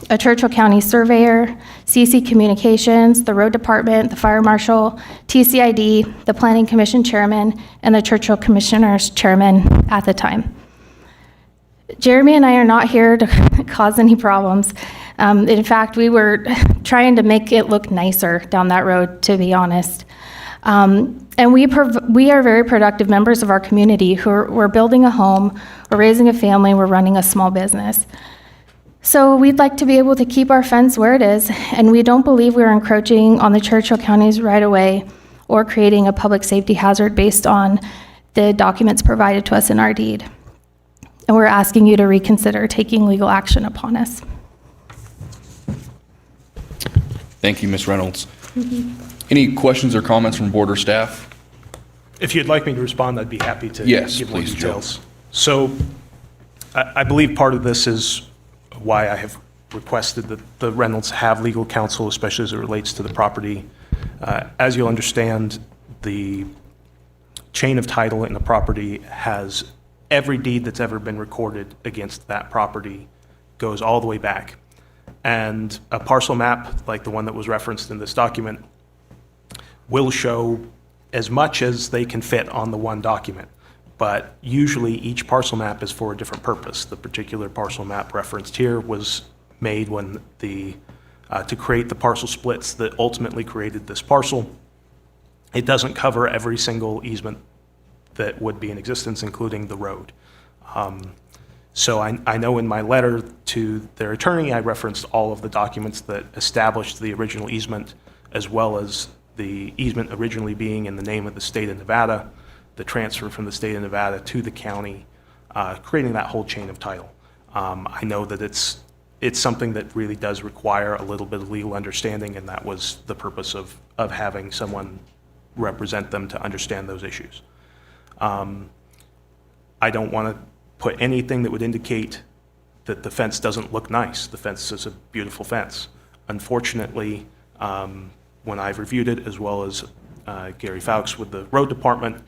a Churchill County Surveyor, CC Communications, the Road Department, the Fire Marshal, TCID, the Planning Commission Chairman, and the Churchill Commissioners Chairman at the time. Jeremy and I are not here to cause any problems. In fact, we were trying to make it look nicer down that road, to be honest. And we are very productive members of our community we're building a home, we're raising a family, we're running a small business. So we'd like to be able to keep our fence where it is, and we don't believe we're encroaching on the Churchill County's right-of-way or creating a public safety hazard based on the documents provided to us in our deed. And we're asking you to reconsider taking legal action upon us. Thank you, Ms. Reynolds. Any questions or comments from board or staff? If you'd like me to respond, I'd be happy to Yes, give more please, Joe. details. So I believe part of this is why I have requested that the Reynolds have legal counsel, especially as it relates to the property. As you'll understand, the chain of title in the property has every deed that's ever been recorded against that property goes all the way back. And a parcel map, like the one that was referenced in this document, will show as much as they can fit on the one document. But usually each parcel map is for a different purpose. The particular parcel map referenced here was made when to create the parcel splits that ultimately created this parcel. It doesn't cover every single easement that would be in existence, including the road. So I know in my letter to their attorney, I referenced all of the documents that established the original easement, as well as the easement originally being in the name of the state of Nevada, the transfer from the state of Nevada to the county, creating that whole chain of title. I know that it's something that really does require a little bit of legal understanding, and that was the purpose of having someone represent them to understand those issues. I don't want to put anything that would indicate that the fence doesn't look nice. The fence is a beautiful fence. Unfortunately, when I've reviewed it, as well as Gary Fowkes with the road department,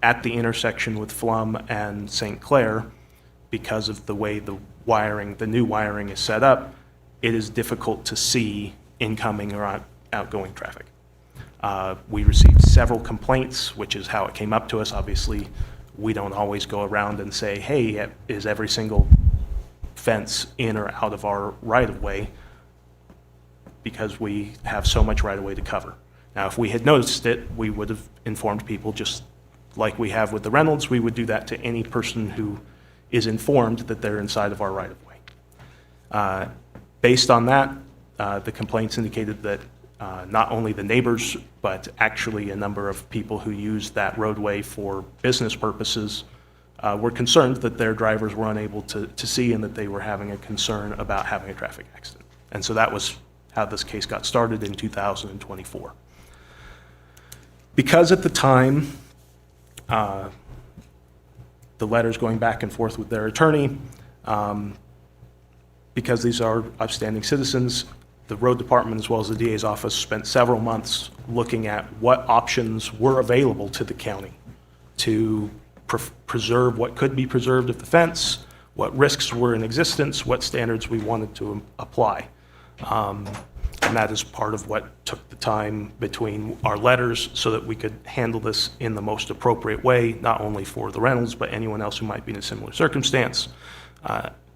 at the intersection with Flum and St. Clair, because of the way the new wiring is set up, it is difficult to see incoming or outgoing traffic. We received several complaints, which is how it came up to us. Obviously, we don't always go around and say, hey, is every single fence in or out of our right-of-way, because we have so much right-of-way to cover. Now, if we had noticed it, we would have informed people, just like we have with the Reynolds. We would do that to any person who is informed that they're inside of our right-of-way. Based on that, the complaints indicated that not only the neighbors, but actually a number of people who use that roadway for business purposes were concerned that their drivers were unable to see and that they were having a concern about having a traffic accident. And so that was how this case got started in 2024. Because at the time, the letters going back and forth with their attorney, because these are upstanding citizens, the road department as well as the DA's office spent several months looking at what options were available to the county to preserve what could be preserved of the fence, what risks were in existence, what standards we wanted to apply. And that is part of what took the time between our letters so that we could handle this in the most appropriate way, not only for the Reynolds, but anyone else who might be in a similar circumstance.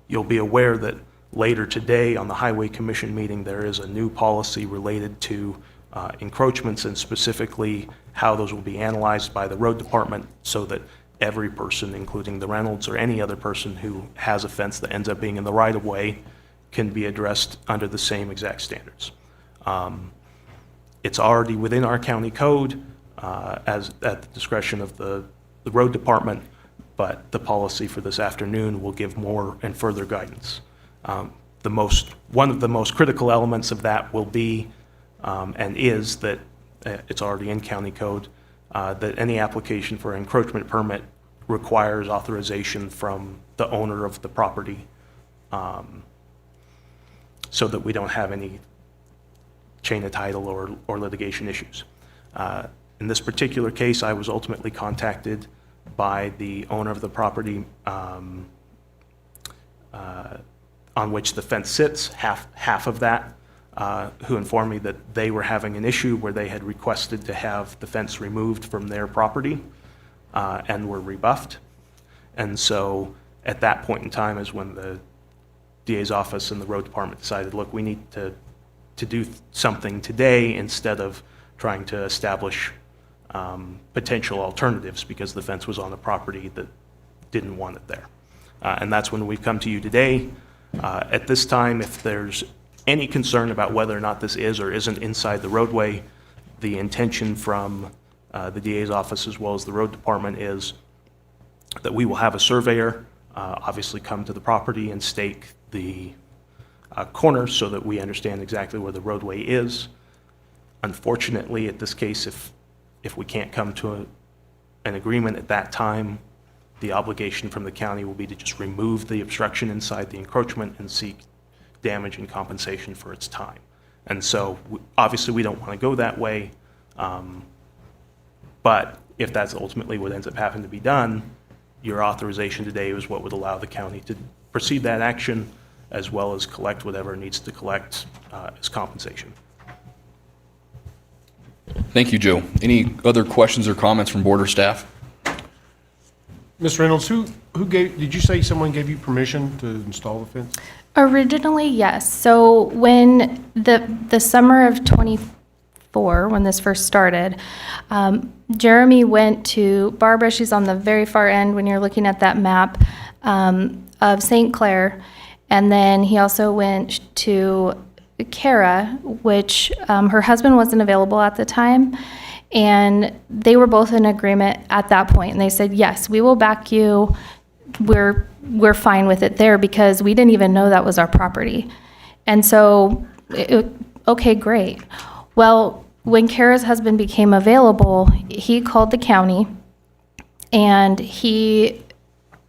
You'll be aware that later today on the Highway Commission meeting, there is a new policy related to encroachments and specifically how those will be analyzed by the road department so that every person, including the Reynolds or any other person who has a fence that ends up being in the right of way, can be addressed under the same exact standards. It's already within our county code as at the discretion of the road department, but the policy for this afternoon will give more and further guidance. One of the most critical elements of that will be and is that it's already in county code that any application for an encroachment permit requires authorization from the owner of the property so that we don't have any chain of title or litigation issues. In this particular case, I was ultimately contacted by the owner of the property on which the fence sits, half of that, who informed me that they were having an issue where they had requested to have the fence removed from their property and were rebuffed. And so at that point in time is when the DA's office and the road department decided, look, we need to do something today instead of trying to establish potential alternatives because the fence was on a property that didn't want it there. And that's when we've come to you today. At this time, if there's any concern about whether or not this is or isn't inside the roadway, the intention from the DA's office as well as the road department is that we will have a surveyor obviously come to the property and stake the corner so that we understand exactly where the roadway is. Unfortunately, at this case, if we can't come to an agreement at that time, the obligation from the county will be to just remove the obstruction inside the encroachment and seek damage and compensation for its time. And so obviously we don't want to go that way, but if that's ultimately what ends up having to be done, your authorization today is what would allow the county to proceed that action as well as collect whatever it needs to collect as compensation. Thank you, Joe. Any other questions or comments from board or staff? Ms. Reynolds, did you say someone gave you permission to install the fence? Originally, yes. So when the summer of '24, when this first started, Jeremy went to Barbara. She's on the very far end when you're looking at that map of St. Clair. And then he also went to Kara, which her husband wasn't available at the time. And they were both in agreement at that point. And they said, yes, we will back you. We're fine with it there because we didn't even know that was our property. And so, okay, great. Well, when Kara's husband became available, he called the county and he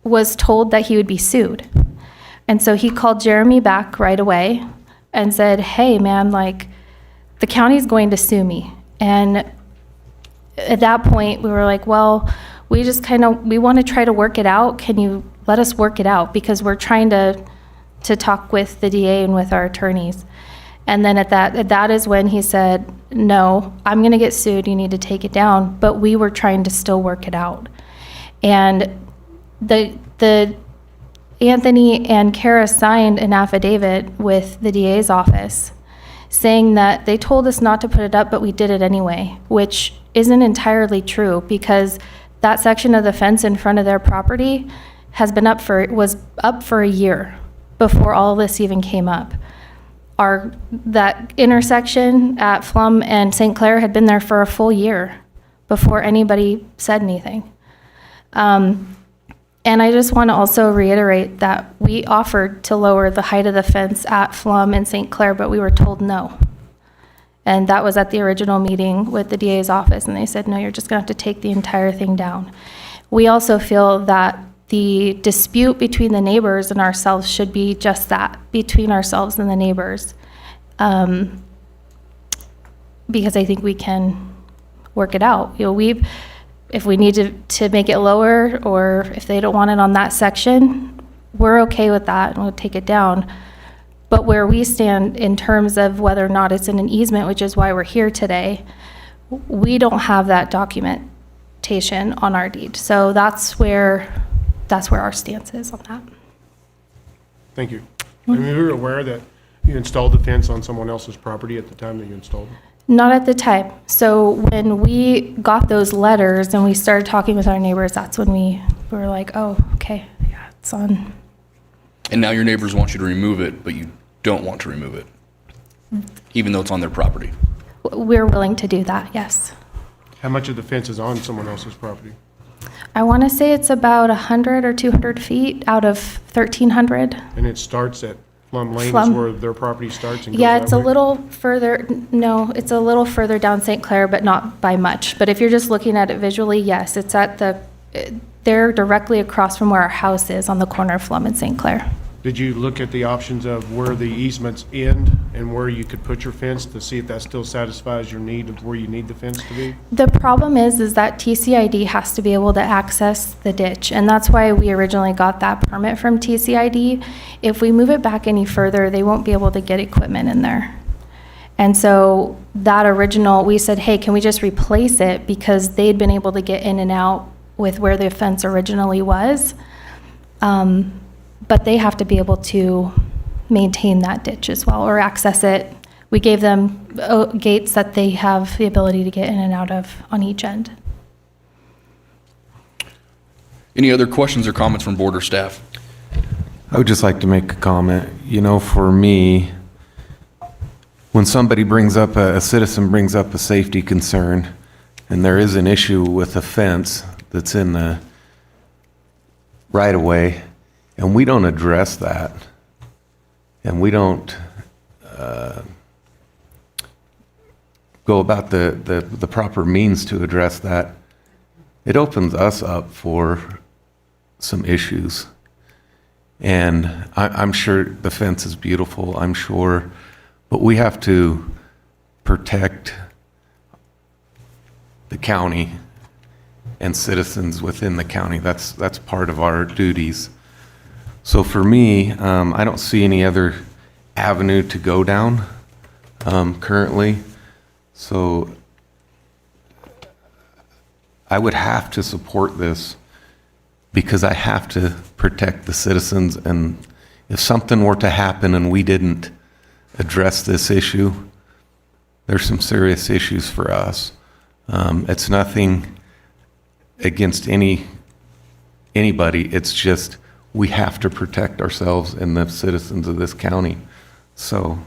was told that he would be sued. And so he called Jeremy back right away and said, hey, man, like, the county's going to sue me. And at that point, we were like, well, we just we want to try to work it out. Can you let us work it out? Because we're trying to talk with the DA and with our attorneys. And then that is when he said, no, I'm going to get sued. You need to take it down. But we were trying to still work it out. And the Anthony and Kara signed an affidavit with the DA's office saying that they told us not to put it up, but we did it anyway, which isn't entirely true because that section of the fence in front of their property was up for a year before all this even came up. That intersection at Flum and St. Clair had been there for a full year before anybody said anything. And I just want to also reiterate that we offered to lower the height of the fence at Flum and St. Clair, but we were told no. And that was at the original meeting with the DA's office, and they said, no, you're just going to have to take the entire thing down. We also feel that the dispute between the neighbors and ourselves should be just that, between ourselves and the neighbors. Because I think we can work it out. You know, if we need to make it lower, or if they don't want it on that section, we're okay with that, and we'll take it down. But where we stand in terms of whether or not it's in an easement, which is why we're here today, we don't have that documentation on our deed. So that's where our stance is on that. Thank you. I mean, we were aware that you installed the fence on someone else's property at the time that you installed it? Not at the time. So when we got those letters and we started talking with our neighbors, that's when we were like, oh, okay, yeah, it's on. And now your neighbors want you to remove it, but you don't want to remove it, even though it's on their property. We're willing to do that, yes. How much of the fence is on someone else's property? I want to say it's about 100 or 200 feet out of 1,300. And it starts at Plum Lane, is Plum. where their property starts and goes Yeah, that it's a way? little further, no, it's a little further down St. Clair, but not by much. But if you're just looking at it visually, yes, it's at they're directly across from where our house is on the corner of Flum and St. Clair. Did you look at the options of where the easements end and where you could put your fence to see if that still satisfies your need of where you need the fence to be? The problem is that TCID has to be able to access the ditch, and that's why we originally got that permit from TCID. If we move it back any further, they won't be able to get equipment in there. And so that original, we said, hey, can we just replace it, because they'd been able to get in and out with where the fence originally was. But they have to be able to maintain that ditch as well, or access it. We gave them gates that they have the ability to get in and out of on each end. Any other questions or comments from board or staff? I would just like to make a comment. You know, for me, when somebody brings up, a citizen brings up a safety concern, and there is an issue with a fence that's in the right-of-way, and we don't address that, and we don't go about the proper means to address that, it opens us up for some issues. And I'm sure the fence is beautiful, I'm sure, but we have to protect the county and citizens within the county. That's part of our duties. So for me, I don't see any other avenue to go down currently. So I would have to support this because I have to protect the citizens. And if something were to happen and we didn't address this issue, there's some serious issues for us. It's nothing against anybody. It's just we have to protect ourselves and the citizens of this county. So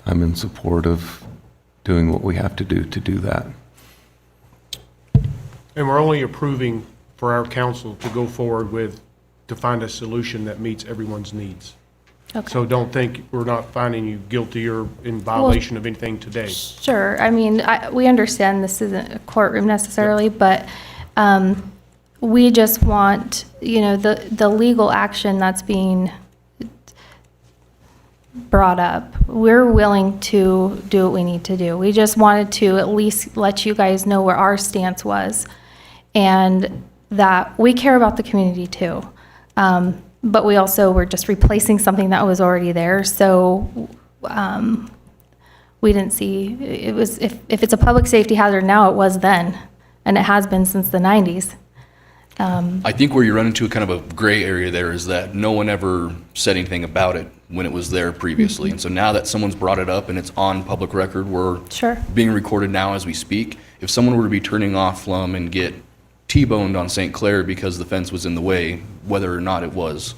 I'm in support of doing what we have to do that. And we're only approving for our council to go forward with, to find a solution that meets everyone's needs. Okay. So don't think we're not finding you guilty or in violation of anything today. Sure. I mean, we understand this isn't a courtroom necessarily, but we just want, you know, the legal action that's being brought up. We're willing to do what we need to do. We just wanted to at least let you guys know where our stance was, and that we care about the community too. But we also were just replacing something that was already there. So we didn't see, it was, if it's a public safety hazard now, it was then, and it has been since the 90s. I think where you run into a kind of a gray area there is that no one ever said anything about it when it was there previously. And so now that someone's brought it up and it's on public record, we're Sure. being recorded now as we speak. If someone were to be turning off Flum and get T-boned on St. Clair because the fence was in the way, whether or not it was,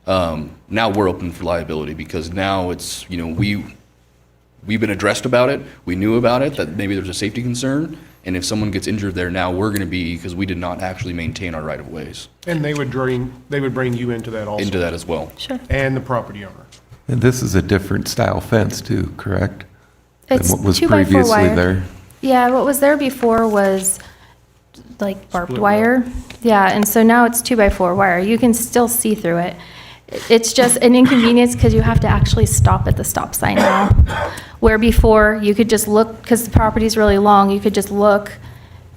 now we're open for liability, because now it's, you know, we've been addressed about it. We knew about it, that maybe there's a safety concern. And if someone gets injured there now, we're going to be, because we did not actually maintain our right-of-ways And they would bring you into that also? into that as well. Sure. And the property owner? And this is a different style fence too, correct? It's Than what was 2x4 previously wire. there? Yeah, what was there before was like barbed Split wire. Yeah, and so now it's 2x4 wire. You can still see through it. It's just an inconvenience because you have to actually stop at the stop sign now. Where before, you could just look, because the property's really long, you could just look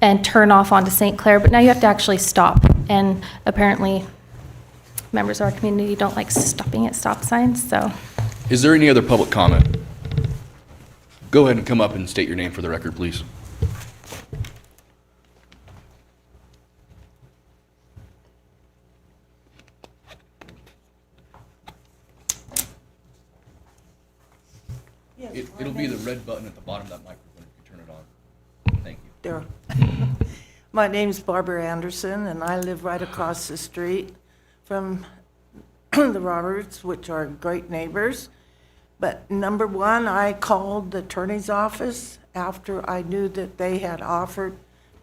and turn off onto St. Clair, but now you have to actually stop. And apparently, members of our community don't like stopping at stop signs, so. Is there any other public comment? Go ahead and come up and state your name for the record, please. It'll be the red button at the bottom of that microphone if you turn it on. Thank you. There. My name's Barbara Anderson, and I live right across the street from the Roberts, which are great neighbors. But number one, I called the attorney's office after I knew that they had offered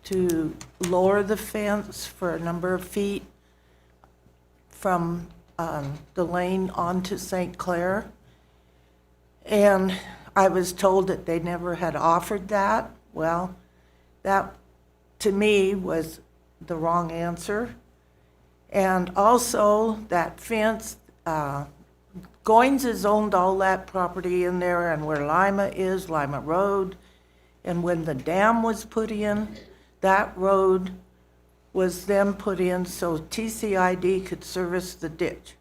to lower the fence for a number of feet from the lane onto St. Clair. And I was told that they never had offered that. Well, that to me was the wrong answer. And also that fence, Goins has owned all that property in there and where Lima is, Lima Road. And when the dam was put in, that road was then put in so TCID could service the ditch.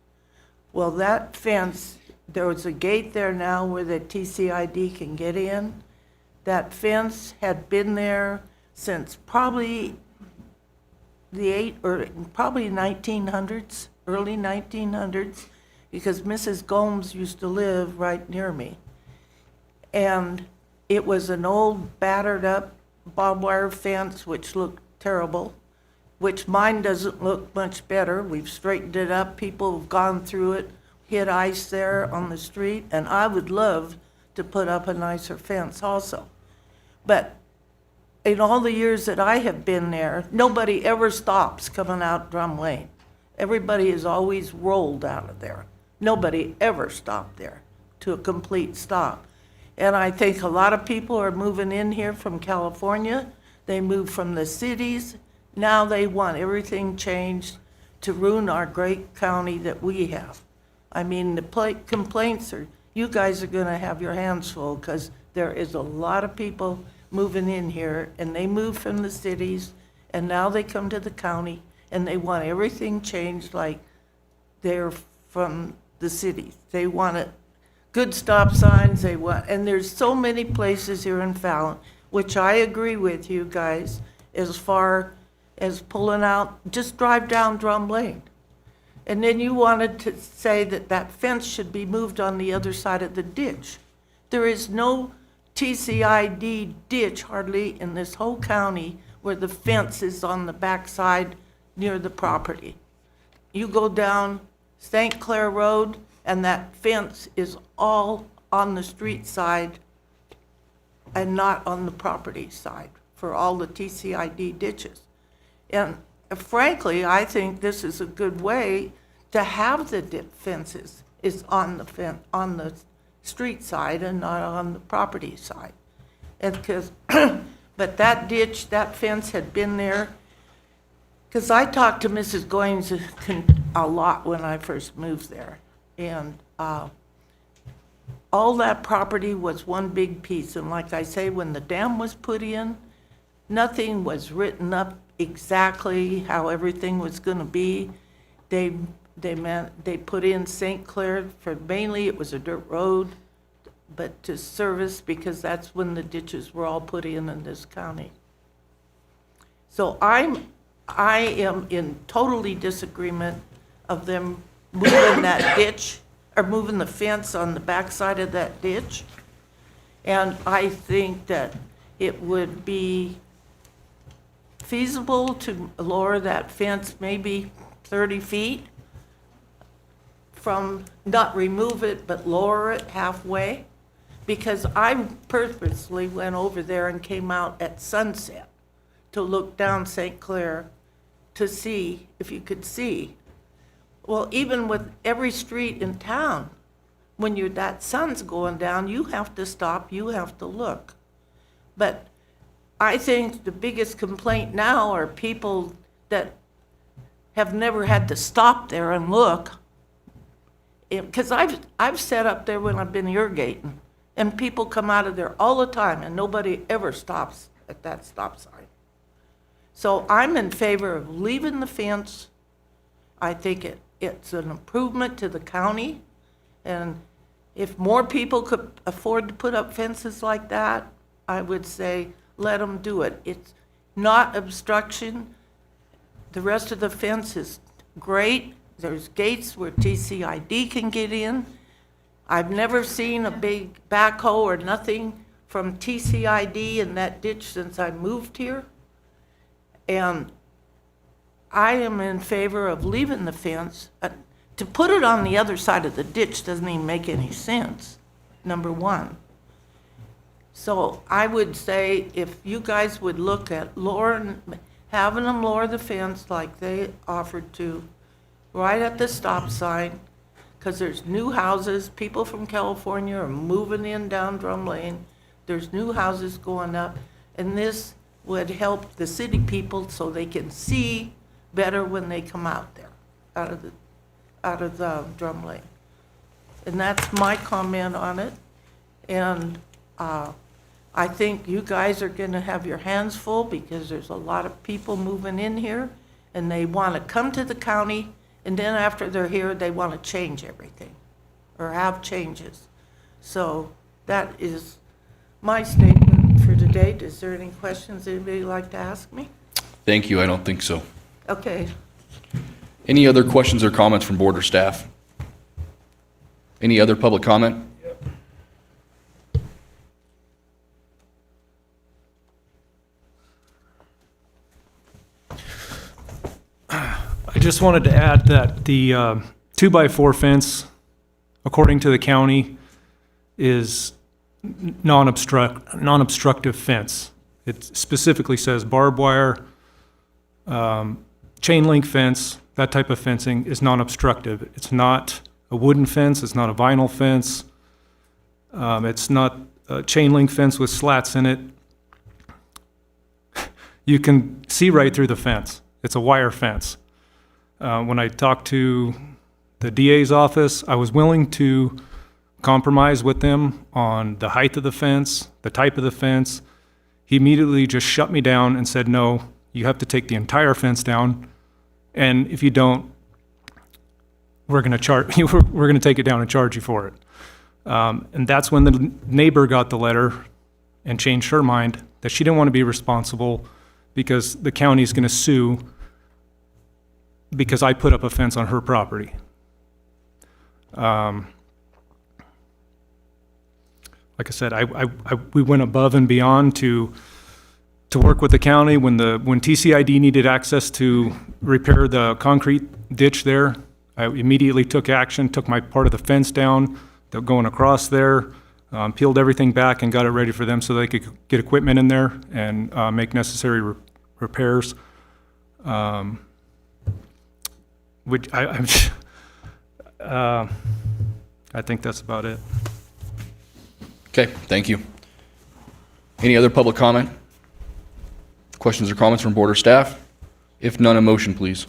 Well, that fence, there was a gate there now where the TCID can get in. That fence had been there since probably probably 1900s, early 1900s, because Mrs. Gomes used to live right near me. And it was an old battered up barbed wire fence which looked terrible, which mine doesn't look much better. We've straightened it up. People have gone through it, hit ice there on the street, and I would love to put up a nicer fence also. But in all the years that I have been there, nobody ever stops coming out Drum Lane. Everybody is always rolled out of there. Nobody ever stopped there to a complete stop. And I think a lot of people are moving in here from California. They moved from the cities. Now they want everything changed to ruin our great county that we have. I mean, the complaints are, you guys are gonna have your hands full because there is a lot of people moving in here and they move from the cities and now they come to the county and they want everything changed like they're from the cities. They want it, good stop signs, and there's so many places here in Fallon, which I agree with you guys, as far as pulling out, just drive down Drum Lane. And then you wanted to say that that fence should be moved on the other side of the ditch. There is no TCID ditch hardly in this whole county where the fence is on the backside near the property. You go down St. Clair Road and that fence is all on the street side and not on the property side for all the TCID ditches. And frankly, I think this is a good way to have the fences is on the street side and not on the property side. And because, but that ditch, that fence had been there, because I talked to Mrs. Goins a lot when I first moved there. And all that property was one big piece. And like I say, when the dam was put in, nothing was written up exactly how everything was going to be. They put in St. Clair for mainly it was a dirt road, but to service because that's when the ditches were all put in this county. So I am in totally disagreement of them moving that ditch or moving the fence on the backside of that ditch. And I think that it would be feasible to lower that fence maybe 30 feet from, not remove it, but lower it halfway. because I purposely went over there and came out at sunset to look down St. Clair to see if you could see. Well, even with every street in town, when that sun's going down, you have to stop, you have to look. But I think the biggest complaint now are people that have never had to stop there and look. Because I've sat up there when I've been irrigating, and people come out of there all the time, and nobody ever stops at that stop sign. So I'm in favor of leaving the fence. I think it's an improvement to the county, and if more people could afford to put up fences like that, I would say let them do it. It's not obstruction. The rest of the fence is great. There's gates where TCID can get in. I've never seen a big backhoe or nothing from TCID in that ditch since I moved here. And I am in favor of leaving the fence. To put it on the other side of the ditch doesn't even make any sense, number one. So I would say if you guys would look at having them lower the fence like they offered to, right at the stop sign, because there's new houses, people from California are moving in down Drum Lane, there's new houses going up, and this would help the city people so they can see better when they come out there, out of the Drum Lane. And that's my comment on it. And I think you guys are going to have your hands full because there's a lot of people moving in here, and they want to come to the county, and then after they're here, they want to change everything or have changes. So that is my statement for today. Is there any questions anybody would like to ask me? Thank you. I don't think so. Okay. Any other questions or comments from board or staff? Any other public comment? I just wanted to add that the 2x4 fence, according to the county, is non-obstructive fence. It specifically says barbed wire, chain link fence, that type of fencing is non-obstructive. It's not a wooden fence, it's not a vinyl fence, it's not a chain link fence with slats in it. You can see right through the fence. It's a wire fence. When I talked to the DA's office, I was willing to compromise with them on the height of the fence, the type of the fence. He immediately just shut me down and said, no, you have to take the entire fence down, and if you don't, we're going to take it down and charge you for it. And that's when the neighbor got the letter and changed her mind that she didn't want to be responsible because the county's going to sue because I put up a fence on her property. Like I said, we went above and beyond to work with the county. When TCID needed access to repair the concrete ditch there, I immediately took action, took my part of the fence down, going across there, peeled everything back and got it ready for them so they could get equipment in there and make necessary repairs. I think that's about it. Okay, thank you. Any other public comment? Questions or comments from board or staff? If none, a motion, please.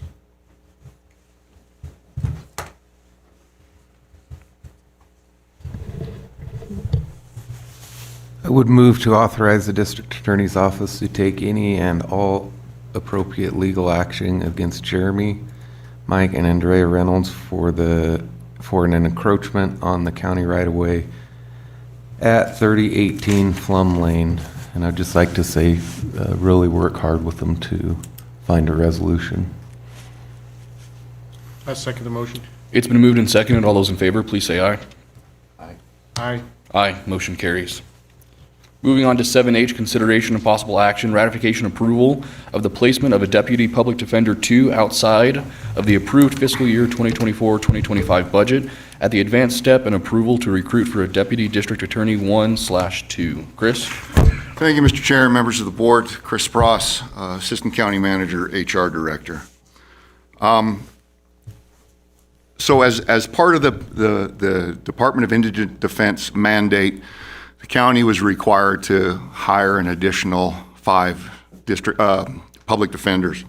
I would move to authorize the district attorney's office to take any and all appropriate legal action against Jeremy, Mike, and Andrea Reynolds for an encroachment on the county right-of-way at 3018 Flum Lane. And I'd just like to say, really work hard with them to find a resolution. I second the motion. It's been moved and seconded. All those in favor, please say aye. Aye. Aye. Aye, motion carries. Moving on to 7H, consideration and possible action, ratification approval of the placement of a Deputy Public Defender 2 outside of the approved fiscal year 2024-2025 budget at the advanced step and approval to recruit for a Deputy District Attorney 1/2. Chris? Thank you, Mr. Chair, members of the board. Chris Spross, Assistant County Manager, HR Director. So as part of the Department of Indigent Defense mandate, the county was required to hire an additional 5 public defenders.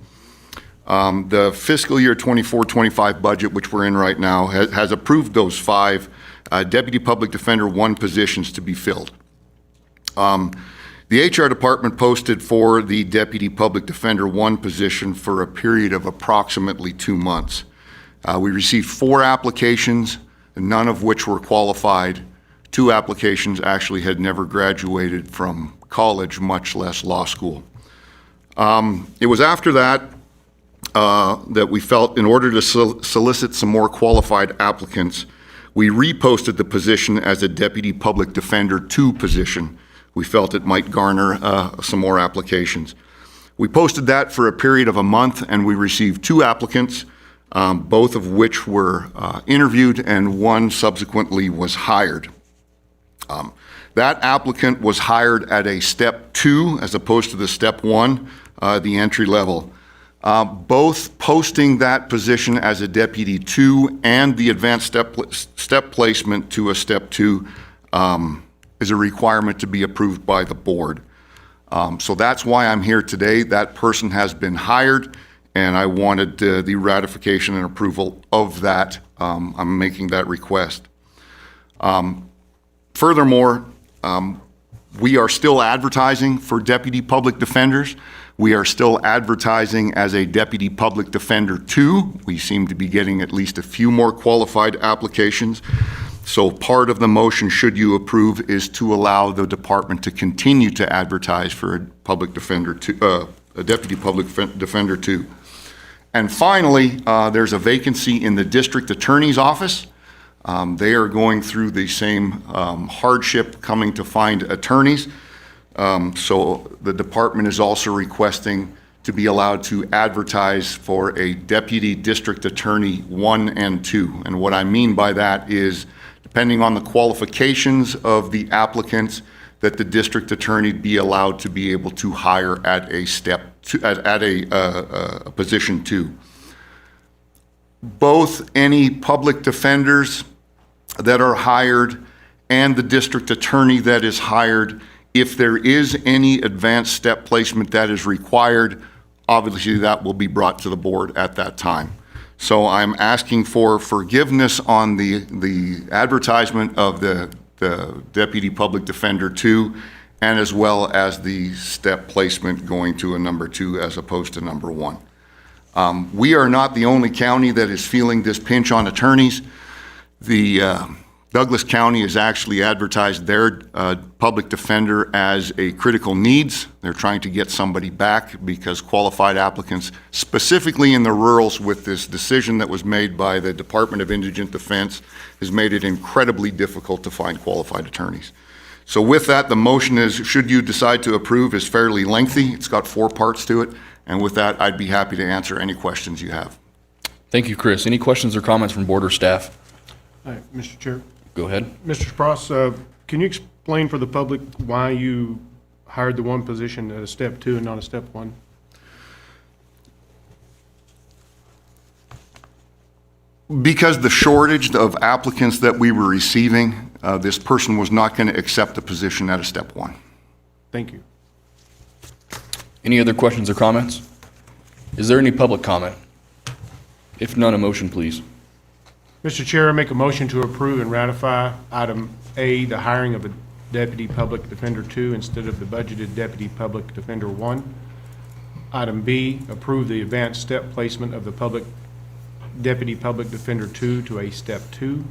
The fiscal year 24-25 budget, which we're in right now, has approved those 5 Deputy Public Defender 1 positions to be filled. The HR department posted for the Deputy Public Defender 1 position for a period of approximately 2 months. We received 4 applications, none of which were qualified. 2 applications actually had never graduated from college, much less law school. It was after that that we felt in order to solicit some more qualified applicants, we reposted the position as a Deputy Public Defender 2 position. We felt it might garner some more applications. We posted that for a period of a month, and we received 2 applicants, both of which were interviewed, and 1 subsequently was hired. That applicant was hired at a step 2 as opposed to the step 1, the entry level. Both posting that position as a Deputy 2 and the advanced step placement to a step 2 is a requirement to be approved by the board. So that's why I'm here today. That person has been hired, and I wanted the ratification and approval of that. I'm making that request. Furthermore, we are still advertising for Deputy Public Defenders. We are still advertising as a Deputy Public Defender 2. We seem to be getting at least a few more qualified applications. So part of the motion, should you approve, is to allow the department to continue to advertise for a Public Defender 2, a Deputy Public Defender 2. And finally, there's a vacancy in the District Attorney's Office. They are going through the same hardship coming to find attorneys. So the department is also requesting to be allowed to advertise for a Deputy District Attorney 1 and 2. And what I mean by that is, depending on the qualifications of the applicants, that the district attorney be allowed to be able to hire at a step two, at a position 2. Both any public defenders that are hired and the district attorney that is hired, if there is any advanced step placement that is required, obviously that will be brought to the board at that time. So I'm asking for forgiveness on the advertisement of the Deputy Public Defender 2, and as well as the step placement going to a number 2 as opposed to number 1. We are not the only county that is feeling this pinch on attorneys. The Douglas County has actually advertised their public defender as a critical needs. They're trying to get somebody back because qualified applicants, specifically in the rurals with this decision that was made by the Department of Indigent Defense, has made it incredibly difficult to find qualified attorneys. So with that, the motion is, should you decide to approve, is fairly lengthy. It's got 4 parts to it. And with that, I'd be happy to answer any questions you have. Thank you, Chris. Any questions or comments from board or staff? All right, Mr. Chair. Go ahead. Mr. Spross, can you explain for the public why you hired the 1 position at a step 2 and not a step 1? Because the shortage of applicants that we were receiving, this person was not going to accept the position at a step 1. Thank you. Any other questions or comments? Is there any public comment? If none, a motion, please. Mr. Chair, I make a motion to approve and ratify item A, the hiring of a Deputy Public Defender 2 instead of the budgeted Deputy Public Defender 1. Item B, approve the advanced step placement of the Deputy Public Defender 2 to a step 2.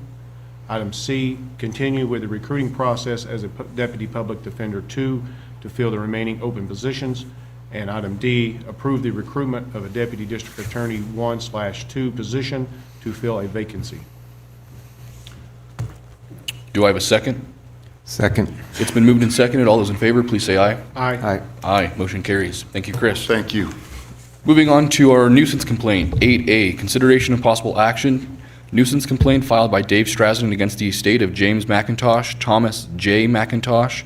Item C, continue with the recruiting process as a Deputy Public Defender 2 to fill the remaining open positions. And item D, approve the recruitment of a Deputy District Attorney 1/2 position to fill a vacancy. Do I have a second? Second. It's been moved and seconded. All those in favor, please say aye. Aye. Aye. Motion carries. Thank you, Chris. Thank you. Moving on to our nuisance complaint, 8A, consideration of possible action Nuisance complaint filed by Dave Strasden against the estate of James McIntosh, Thomas J. McIntosh,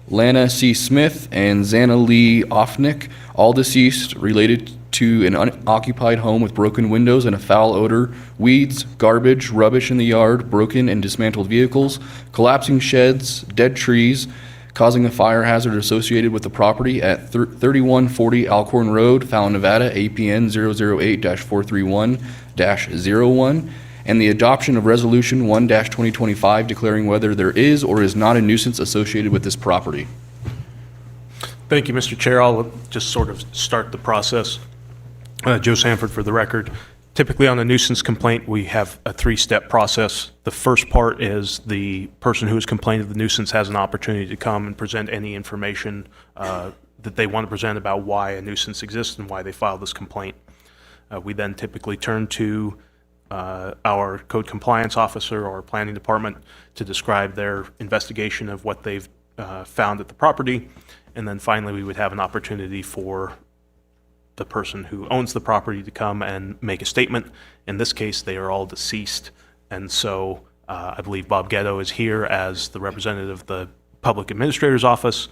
Lana C. Smith, and Xana Lee Offnick, all deceased, related to an unoccupied home with broken windows and a foul odor, weeds, garbage, rubbish in the yard, broken and dismantled vehicles, collapsing sheds, dead trees, causing a fire hazard associated with the property at 3140 Alcorn Road, Fallon, Nevada, APN 008-431-01, and the adoption of Resolution 1-2025 declaring whether there is or is not a nuisance associated with this property. Thank you, Mr. Chair. I'll just sort of start the process. Joe Sanford for the record. Typically on a nuisance complaint, we have a three-step process. The first part is the person who has complained of the nuisance has an opportunity to come and present any information that they want to present about why a nuisance exists and why they filed this complaint. We then typically turn to our code compliance officer or planning department to describe their investigation of what they've found at the property. And then finally, we would have an opportunity for the person who owns the property to come and make a statement. In this case, they are all deceased. And so I believe Bob Ghetto is here as the representative of the Public Administrator's Office.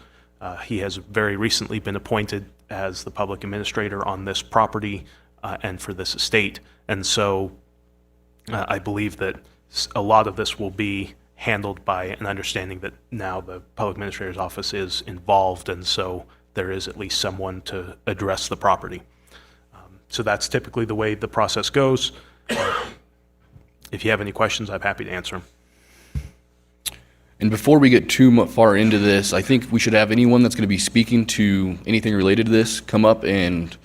He has very recently been appointed as the public administrator on this property and for this estate. And so I believe that a lot of this will be handled by an understanding that now the Public Administrator's Office is involved, and so there is at least someone to address the property. So that's typically the way the process goes. If you have any questions, I'm happy to answer them. And before we get too far into this, I think we should have anyone that's going to be speaking to anything related to this come up and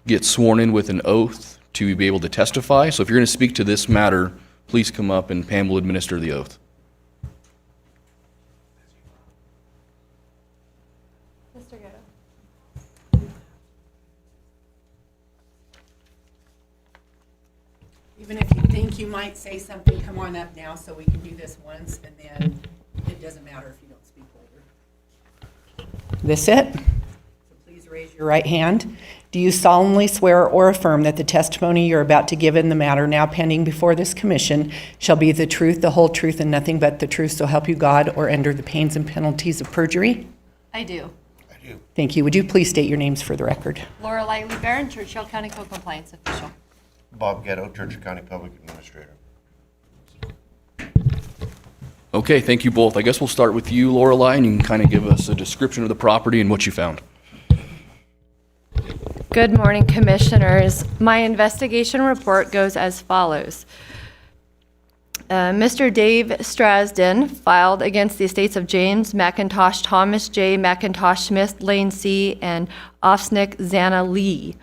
get sworn in with an oath to be able to testify. So if you're going to speak to this matter, please come up and Pam will administer the oath. Mr. Ghetto. Even if you think you might say something, come on up now so we can do this once, and then it doesn't matter if you don't speak later. This it? So please raise your right hand. Do you solemnly swear or affirm that the testimony you're about to give in the matter now pending before this commission shall be the truth, the whole truth, and nothing but the truth, so help you God, or under the pains and penalties of perjury? I do. Thank you. Would you please state your names for the record? Laura Lightly Barron, Churchill County Code Compliance Official. Bob Ghetto, Churchill County Public Administrator. Okay, thank you both. I guess we'll start with you, Lorelei, and you can kind of give us a description of the property and what you found. Good morning, Commissioners. My investigation report goes as follows. Mr. Dave Strasden filed against the estates of James McIntosh, Thomas J. McIntosh, Smith, Lane C., and Offnick Xana Lee.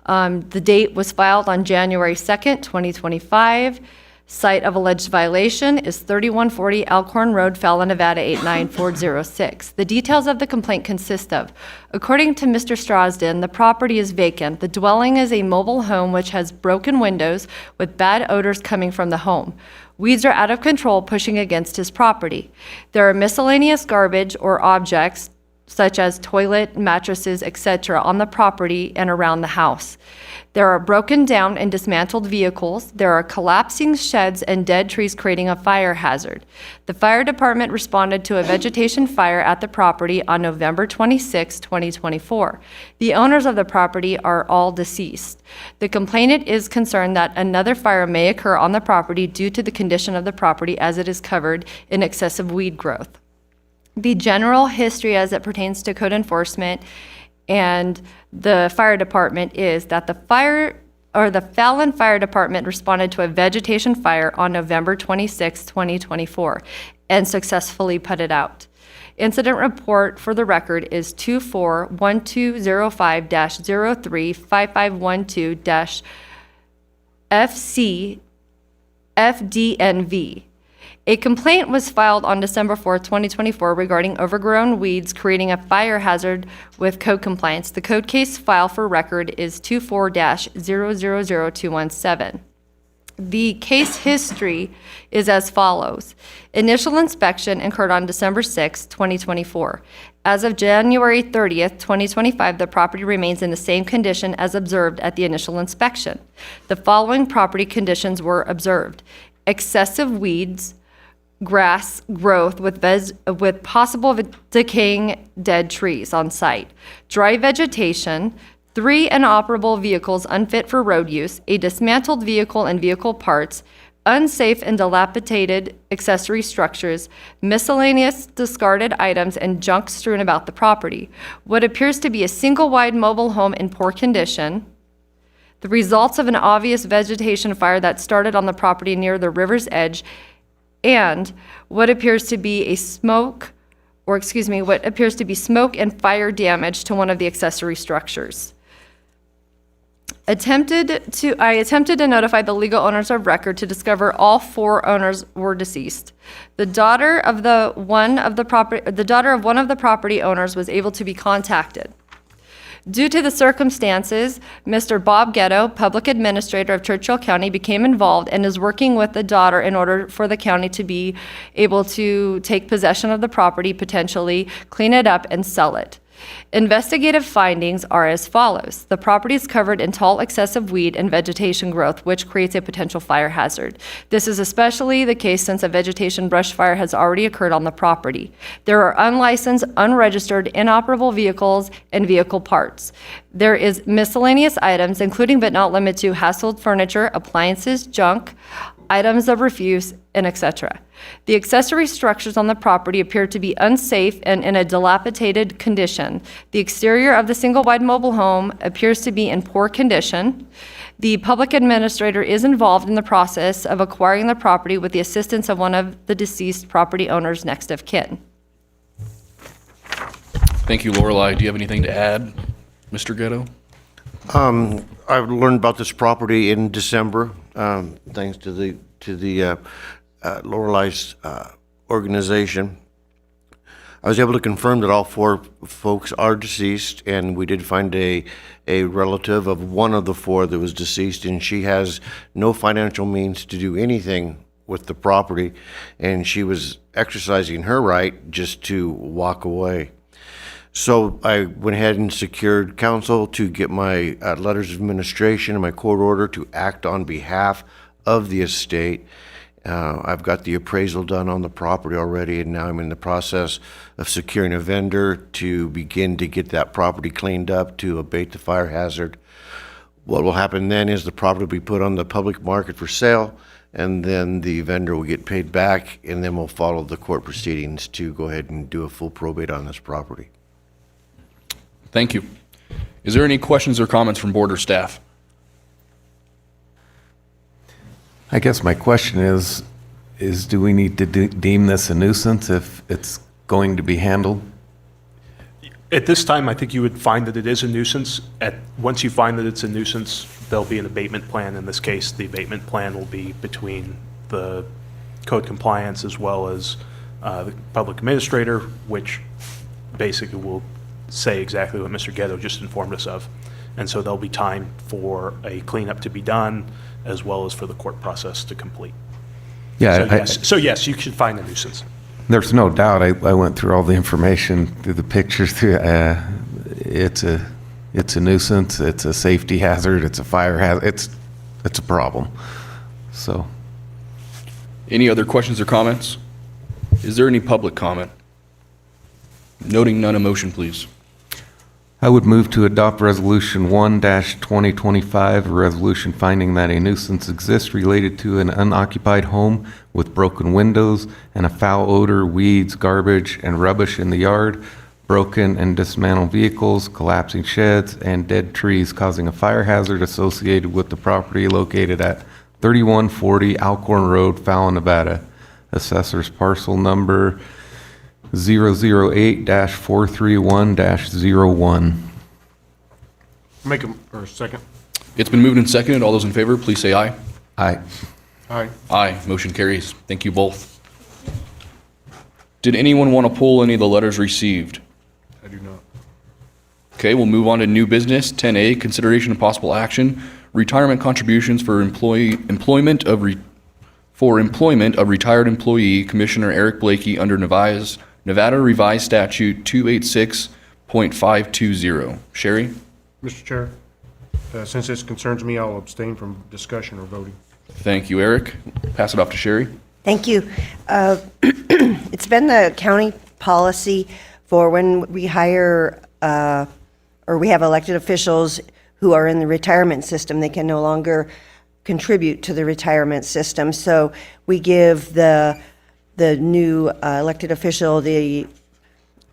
The date was filed on January 2nd, 2025. Site of alleged violation is 3140 Alcorn Road, Fallon, Nevada 89406. The details of the complaint consist of, according to Mr. Strasden, the property is vacant. The dwelling is a mobile home which has broken windows with bad odors coming from the home. Weeds are out of control, pushing against his property. There are miscellaneous garbage or objects such as toilet, mattresses, etc. on the property and around the house. There are broken down and dismantled vehicles. There are collapsing sheds and dead trees creating a fire hazard. The fire department responded to a vegetation fire at the property on November 26, 2024. The owners of the property are all deceased. The complainant is concerned that another fire may occur on the property due to the condition of the property as it is covered in excessive weed growth. The general history as it pertains to code enforcement and the fire department is that the Fallon Fire Department responded to a vegetation fire on November 26, 2024, and successfully put it out. Incident report for the record is 24-1205-03-5512-FC-FDNV. A complaint was filed on December 4, 2024 regarding overgrown weeds creating a fire hazard with code compliance. The code case file for record is 24-000217. The case history is as follows. Initial inspection occurred on December 6, 2024. As of January 30th, 2025, the property remains in the same condition as observed at the initial inspection. The following property conditions were observed: excessive weeds, grass growth with possible decaying dead trees on site, dry vegetation, 3 inoperable vehicles unfit for road use, a dismantled vehicle and vehicle parts, unsafe and dilapidated accessory structures, miscellaneous discarded items, and junk strewn about the property. What appears to be a single-wide mobile home in poor condition, the results of an obvious vegetation fire that started on the property near the river's edge, and what appears to be smoke and fire damage to one of the accessory structures. I attempted to notify the legal owners of record to discover all 4 owners were deceased. The daughter of one of the property owners was able to be contacted. Due to the circumstances, Mr. Bob Ghetto, Public Administrator of Churchill County, became involved and is working with the daughter in order for the county to be able to take possession of the property, potentially clean it up and sell it. Investigative findings are as follows. The property is covered in tall, excessive weed and vegetation growth, which creates a potential fire hazard. This is especially the case since a vegetation brush fire has already occurred on the property. There are unlicensed, unregistered, inoperable vehicles and vehicle parts. There is miscellaneous items, including but not limited to household furniture, appliances, junk, items of refuse, and etc. The accessory structures on the property appear to be unsafe and in a dilapidated condition. The exterior of the single-wide mobile home appears to be in poor condition. The public administrator is involved in the process of acquiring the property with the assistance of one of the deceased property owner's next of kin. Thank you, Lorelei. Do you have anything to add, Mr. Ghetto? I learned about this property in December, thanks to the Lorelei's organization. I was able to confirm that all 4 folks are deceased, and we did find a relative of one of the 4 that was deceased, and she has no financial means to do anything with the property, and she was exercising her right just to walk away. So I went ahead and secured counsel to get my letters of administration and my court order to act on behalf of the estate. I've got the appraisal done on the property already, and now I'm in the process of securing a vendor to begin to get that property cleaned up to abate the fire hazard. What will happen then is the property will be put on the public market for sale, and then the vendor will get paid back, and then we'll follow the court proceedings to go ahead and do a full probate on this property. Thank you. Is there any questions or comments from board or staff? I guess my question is do we need to deem this a nuisance if it's going to be handled? At this time, I think you would find that it is a nuisance. Once you find that it's a nuisance, there'll be an abatement plan. In this case, the abatement plan will be between the code compliance as well as the public administrator, which basically will say exactly what Mr. Ghetto just informed us of. And so there'll be time for a cleanup to be done as well as for the court process to complete. Yeah. So yes, you should find a nuisance. There's no doubt. I went through all the information, through the pictures. It's a nuisance. It's a safety hazard. It's a fire hazard. It's a problem. So. Any other questions or comments? Is there any public comment? Noting none, a motion, please. I would move to adopt Resolution 1-2025, a resolution finding that a nuisance exists related to an unoccupied home with broken windows and a foul odor, weeds, garbage, and rubbish in the yard, broken and dismantled vehicles, collapsing sheds, and dead trees causing a fire hazard associated with the property located at 3140 Alcorn Road, Fallon, Nevada. Assessor's parcel number 008-431-01. Second. It's been moved and seconded. All those in favor, please say aye. Aye. Aye. Aye. Motion carries. Thank you both. Did anyone want to pull any of the letters received? I do not. Okay, we'll move on to new business. 10A, consideration of possible action retirement contributions for employment of retired employee Commissioner Eric Blakey under Nevada Revised Statute 286.520. Sherry? Mr. Chair, since this concerns me, I'll abstain from discussion or voting. Thank you, Eric. Pass it off to Sherry. Thank you. It's been the county policy for when we hire or we have elected officials who are in the retirement system, they can no longer contribute to the retirement system. So we give the new elected official the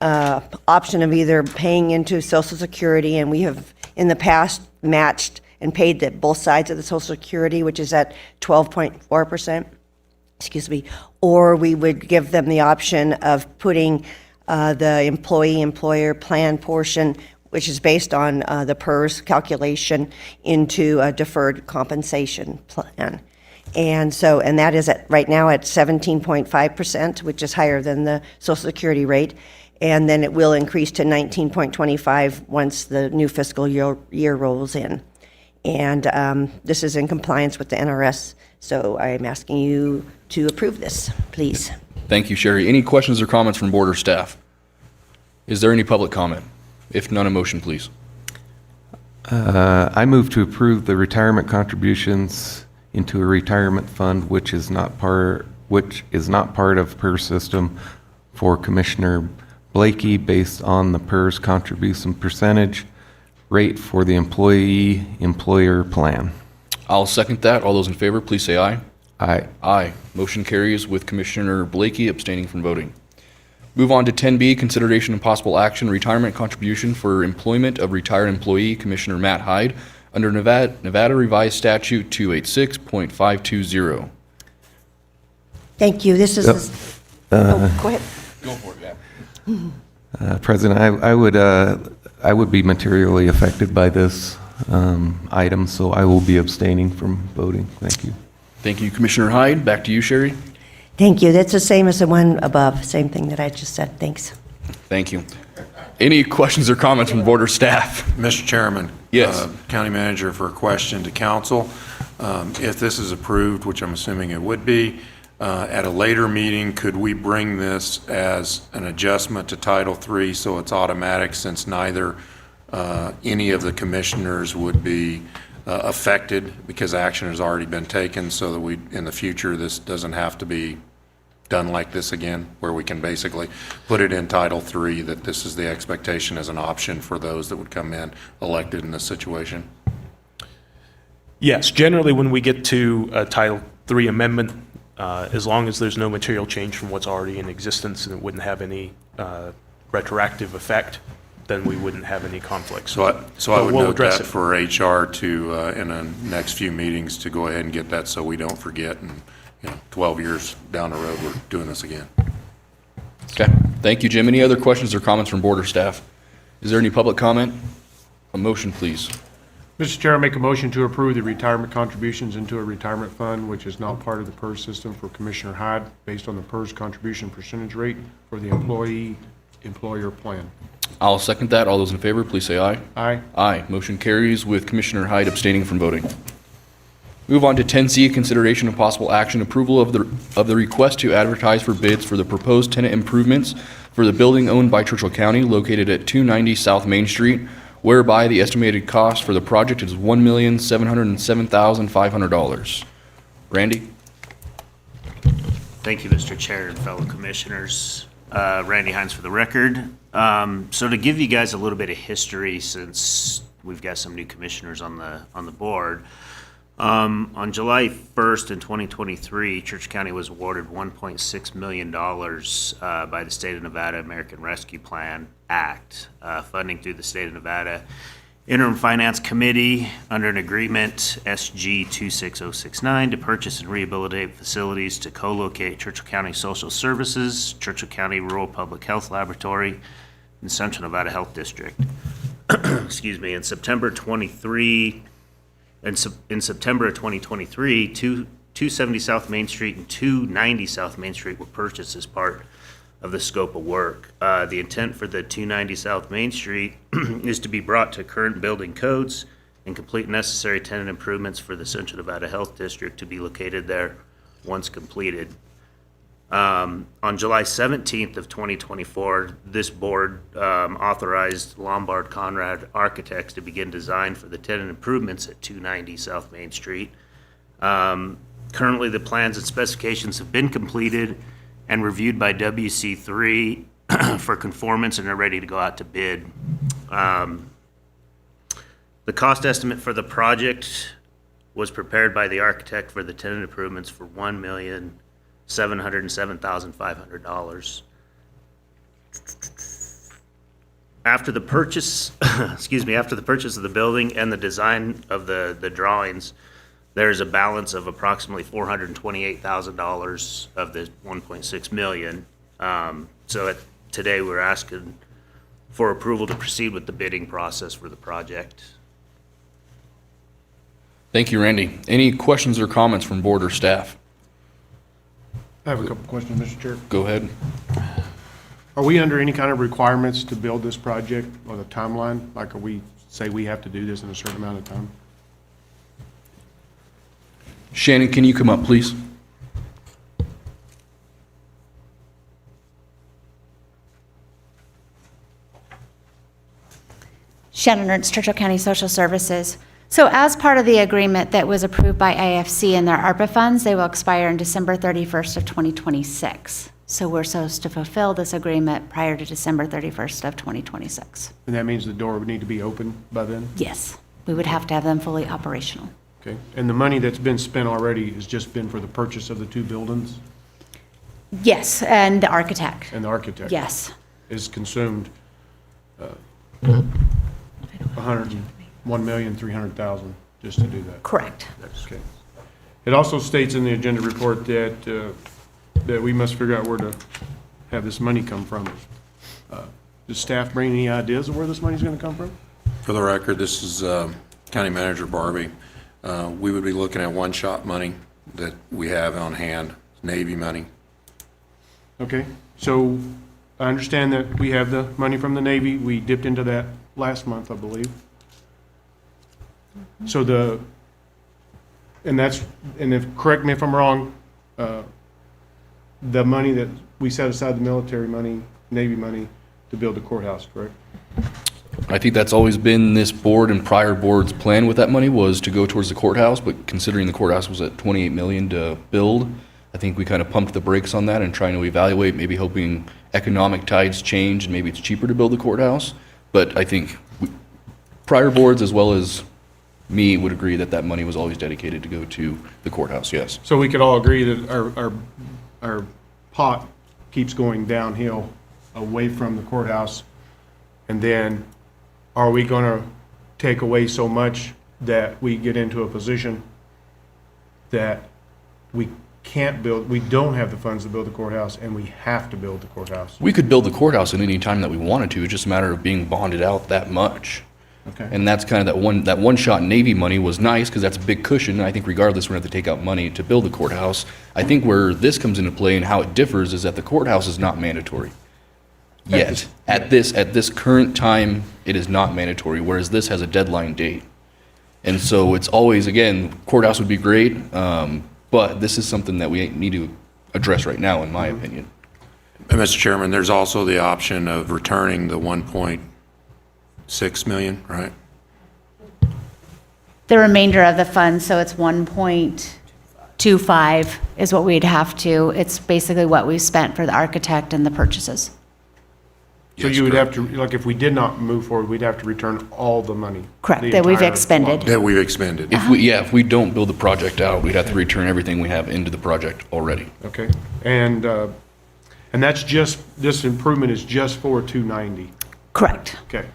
option of either paying into Social Security, and we have in the past matched and paid both sides of the Social Security, which is at 12.4%. Excuse me, or we would give them the option of putting the employee-employer plan portion, which is based on the PERS calculation, into a deferred compensation plan. And that is right now at 17.5%, which is higher than the Social Security rate. And then it will increase to 19.25 once the new fiscal year rolls in. And this is in compliance with the NRS, so I'm asking you to approve this, please. Thank you, Sherry. Any questions or comments from board or staff? Is there any public comment? If none, a motion, please. I move to approve the retirement contributions into a retirement fund which is not part of PERS system for Commissioner Blakey based on the PERS contribution percentage rate for the employee-employer plan. I'll second that. All those in favor, please say aye. Aye. Aye. Motion carries with Commissioner Blakey abstaining from voting. Move on to 10B, consideration and possible action, retirement contribution for employment of retired employee Commissioner Matt Hyde under Nevada Revised Statute 286.520. Thank you. This is, go ahead. Go for it, yeah. President, I would be materially affected by this item, so I will be abstaining from voting. Thank you. Thank you, Commissioner Hyde. Back to you, Sherry. Thank you. That's the same as the one above, same thing that I just said. Thanks. Thank you. Any questions or comments from board or staff? Mr. Chairman. Yes. County Manager, for a question to council. If this is approved, which I'm assuming it would be, at a later meeting, could we bring this as an adjustment to Title III so it's automatic, since neither any of the commissioners would be affected because action has already been taken, so that we, in the future, this doesn't have to be done like this again, where we can basically put it in Title III that this is the expectation as an option for those that would come in elected in this situation? Yes, generally when we get to a Title III amendment, as long as there's no material change from what's already in existence and it wouldn't have any retroactive effect, then we wouldn't have any conflicts. So I would we'll note address that it. for HR to, in the next few meetings, to go ahead and get that so we don't forget, and 12 years down the road, we're doing this again. Okay. Thank you, Jim. Any other questions or comments from board or staff? Is there any public comment? A motion, please. Mr. Chair, I make a motion to approve the retirement contributions into a retirement fund which is not part of the PERS system for Commissioner Hyde based on the PERS contribution percentage rate for the employee-employer plan. I'll second that. All those in favor, please say aye. Aye. Aye. Motion carries with Commissioner Hyde abstaining from voting. Move on to 10C, consideration of possible action, approval of the request to advertise for bids for the proposed tenant improvements for the building owned by Churchill County located at 290 South Main Street, whereby the estimated cost for the project is $1,707,500. Randy? Thank you, Mr. Chair and fellow commissioners. Randy Hines for the record. So to give you guys a little bit of history, since we've got some new commissioners on the board, on July 1st in 2023, Churchill County was awarded $1.6 million by the State of Nevada American Rescue Plan Act, funding through the State of Nevada Interim Finance Committee under an agreement SG 26069 to purchase and rehabilitate facilities to co-locate Churchill County Social Services, Churchill County Rural Public Health Laboratory, and Central Nevada Health District. Excuse me. In September of 2023, 270 South Main Street and 290 South Main Street were purchased as part of the scope of work. The intent for the 290 South Main Street is to be brought to current building codes and complete necessary tenant improvements for the Central Nevada Health District to be located there once completed. On July 17th of 2024, this board authorized Lombard Conrad Architects to begin design for the tenant improvements at 290 South Main Street. Currently, the plans and specifications have been completed and reviewed by WC3 for conformance and are ready to go out to bid. The cost estimate for the project was prepared by the architect for the tenant improvements for $1,707,500. After the purchase, after the purchase of the building and the design of the drawings, there's a balance of approximately $428,000 of the $1.6 million. Today, we're asking for approval to proceed with the bidding process for the project. Thank you, Randy. Any questions or comments from board or staff? I have a couple questions, Mr. Chair. Go ahead. Are we under any kind of requirements to build this project or the timeline? Like, are we, say we have to do this in a certain amount of time? Shannon, can you come up, please? Shannon Ernst, Churchill County Social Services. So as part of the agreement that was approved by AFC and their ARPA funds, they will expire on December 31st of 2026. So we're supposed to fulfill this agreement prior to December 31st of 2026. And that means the door would need to be open by then? Yes, we would have to have them fully operational. Okay. And the money that's been spent already has just been for the purchase of the two buildings? Yes, and the architect. And the architect? Yes. Is consumed $101,300,000 just to do that? Correct. Okay. It also states in the agenda report that that we must figure out where to have this money come from. Does staff bring any ideas of where this money's going to come from? For the record, this is County Manager Barbie. We would be looking at one-shot money that we have on hand, Navy money. Okay, so I understand that we have the money from the Navy. We dipped into that last month, I believe. So correct me if I'm wrong, the money that we set aside, the military money, Navy money, to build the courthouse, correct? I think that's always been this board and prior board's plan with that money was to go towards the courthouse, but considering the courthouse was at $28 million to build, I think we kind of pumped the brakes on that and trying to evaluate, maybe hoping economic tides change and maybe it's cheaper to build the courthouse. But I think prior boards as well as me would agree that that money was always dedicated to go to the courthouse, yes. So we could all agree that our pot keeps going downhill away from the courthouse, and then are we going to take away so much that we get into a position that we can't build, we don't have the funds to build the courthouse, and we have to build the courthouse? We could build the courthouse at any time that we wanted to. It's just a matter of being bonded out that much. Okay. And that's kind of that one-shot Navy money was nice because that's a big cushion. I think regardless, we're going to have to take out money to build the courthouse. I think where this comes into play and how it differs is that the courthouse is not mandatory yet. At this current time, it is not mandatory, whereas this has a deadline date. And so it's always, again, courthouse would be great, but this is something that we need to address right now, in my opinion. And Mr. Chairman, there's also the option of returning the $1.6 million, right? The remainder of the funds, so it's 1.25 is what we'd have to, it's basically what we spent for the architect and the purchases. So you would have to, like, if we did not move forward, we'd have to return all the money? Correct, the that we've entire expended. That we've expended. If we don't build the project out, we'd have to return everything we have into the project already. Okay, and that's just, this improvement is just for 290? Correct. Okay.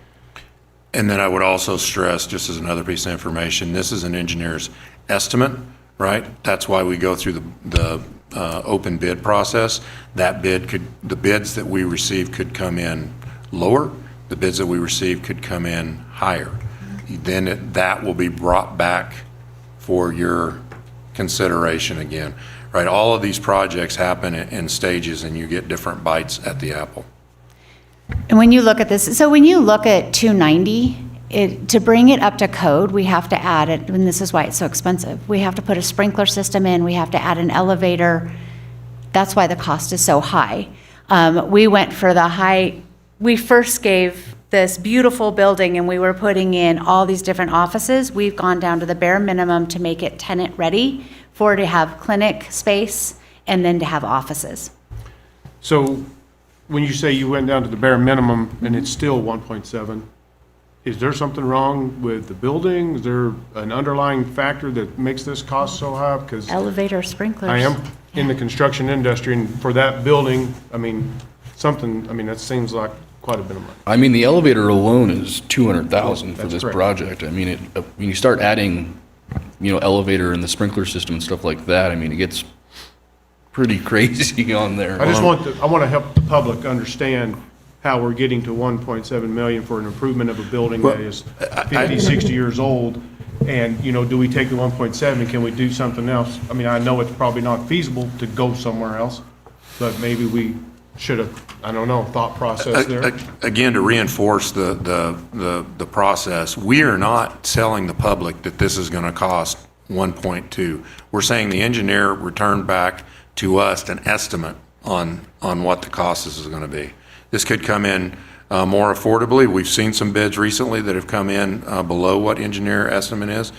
And then I would also stress, just as another piece of information, this is an engineer's estimate, right? That's why we go through the open bid process. The bids that we receive could come in lower. The bids that we receive could come in higher. Then that will be brought back for your consideration again, right? All of these projects happen in stages and you get different bites at the apple. And when you look at this, so when you look at 290 To bring it up to code, we have to add it, and this is why it's so expensive. We have to put a sprinkler system in, we have to add an elevator. That's why the cost is so high. We went for the high, we first gave this beautiful building and we were putting in all these different offices. We've gone down to the bare minimum to make it tenant ready to have clinic space and then to have offices. So when you say you went down to the bare minimum and it's still 1.7, is there something wrong with the building? Is there an underlying factor that makes this cost so high? Because Elevator sprinklers. I am in the construction industry, and for that building, I mean, that seems like quite a bit of money. I mean, the elevator alone is $200,000 for That's this correct. project. I mean, when you start adding, elevator and the sprinkler system and stuff like that, I mean, it gets pretty crazy on there. I want to help the public understand how we're getting to 1.7 million for an improvement of a building that is 50, 60 years old. And, do we take the 1.7 and can we do something else? I mean, I know it's probably not feasible to go somewhere else, but maybe we should have, thought process there. Again, to reinforce the process, we are not telling the public that this is going to cost 1.2. We're saying the engineer returned back to us an estimate on what the cost this is going to be. This could come in more affordably. We've seen some bids recently that have come in below what engineer estimate is.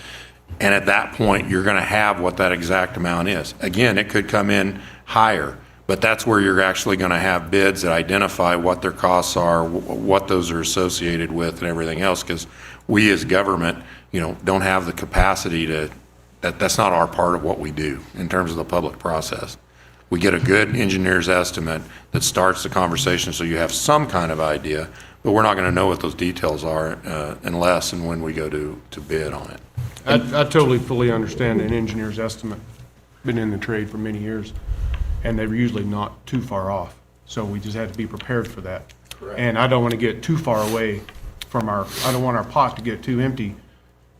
And at that point, you're going to have what that exact amount is. Again, it could come in higher, but that's where you're actually going to have bids that identify what their costs are, what those are associated with, and everything else, because we as government, don't have the capacity that's not our part of what we do in terms of the public process. We get a good engineer's estimate that starts the conversation so you have some kind of idea, but we're not going to know what those details are unless and when we go to bid on it. I totally fully understand an engineer's estimate. Been in the trade for many years, and they're usually not too far off. So we just have to be prepared for that. Correct. And I don't want to get too far away from I don't want our pot to get too empty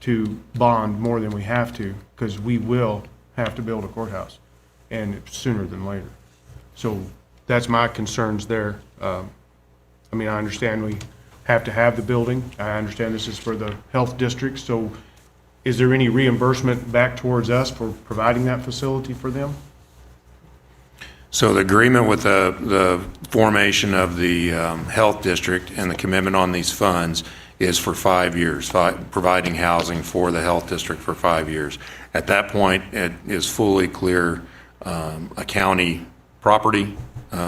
to bond more than we have to, because we will have to build a courthouse, and sooner than later. So that's my concerns there. I understand we have to have the building. I understand this is for the health district, so is there any reimbursement back towards us for providing that facility for them? So the agreement with the formation of the health district and the commitment on these funds is for 5 years, providing housing for the health district for 5 years. At that point, it is fully clear a county property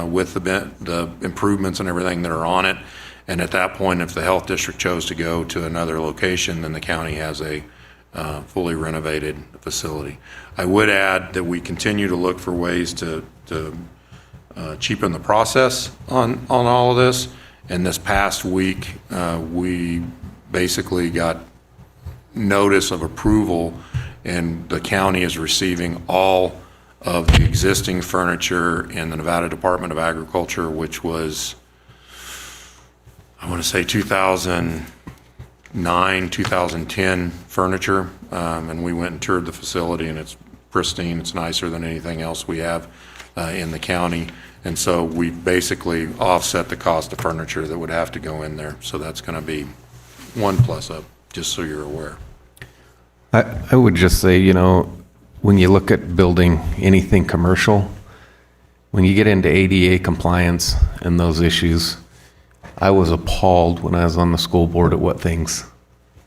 with the improvements and everything that are on it. And at that point, if the health district chose to go to another location, then the county has a fully renovated facility. I would add that we continue to look for ways to cheapen the process on all of this. And this past week, we basically got notice of approval, and the county is receiving all of the existing furniture in the Nevada Department of Agriculture, which was, I want to say 2009, 2010 furniture. And we went and toured the facility, and it's pristine. It's nicer than anything else we have in the county. And so we basically offset the cost of furniture that would have to go in there. So that's going to be one plus up, just so you're aware. I would just say, when you look at building anything commercial, when you get into ADA compliance and those issues, I was appalled when I was on the school board at what things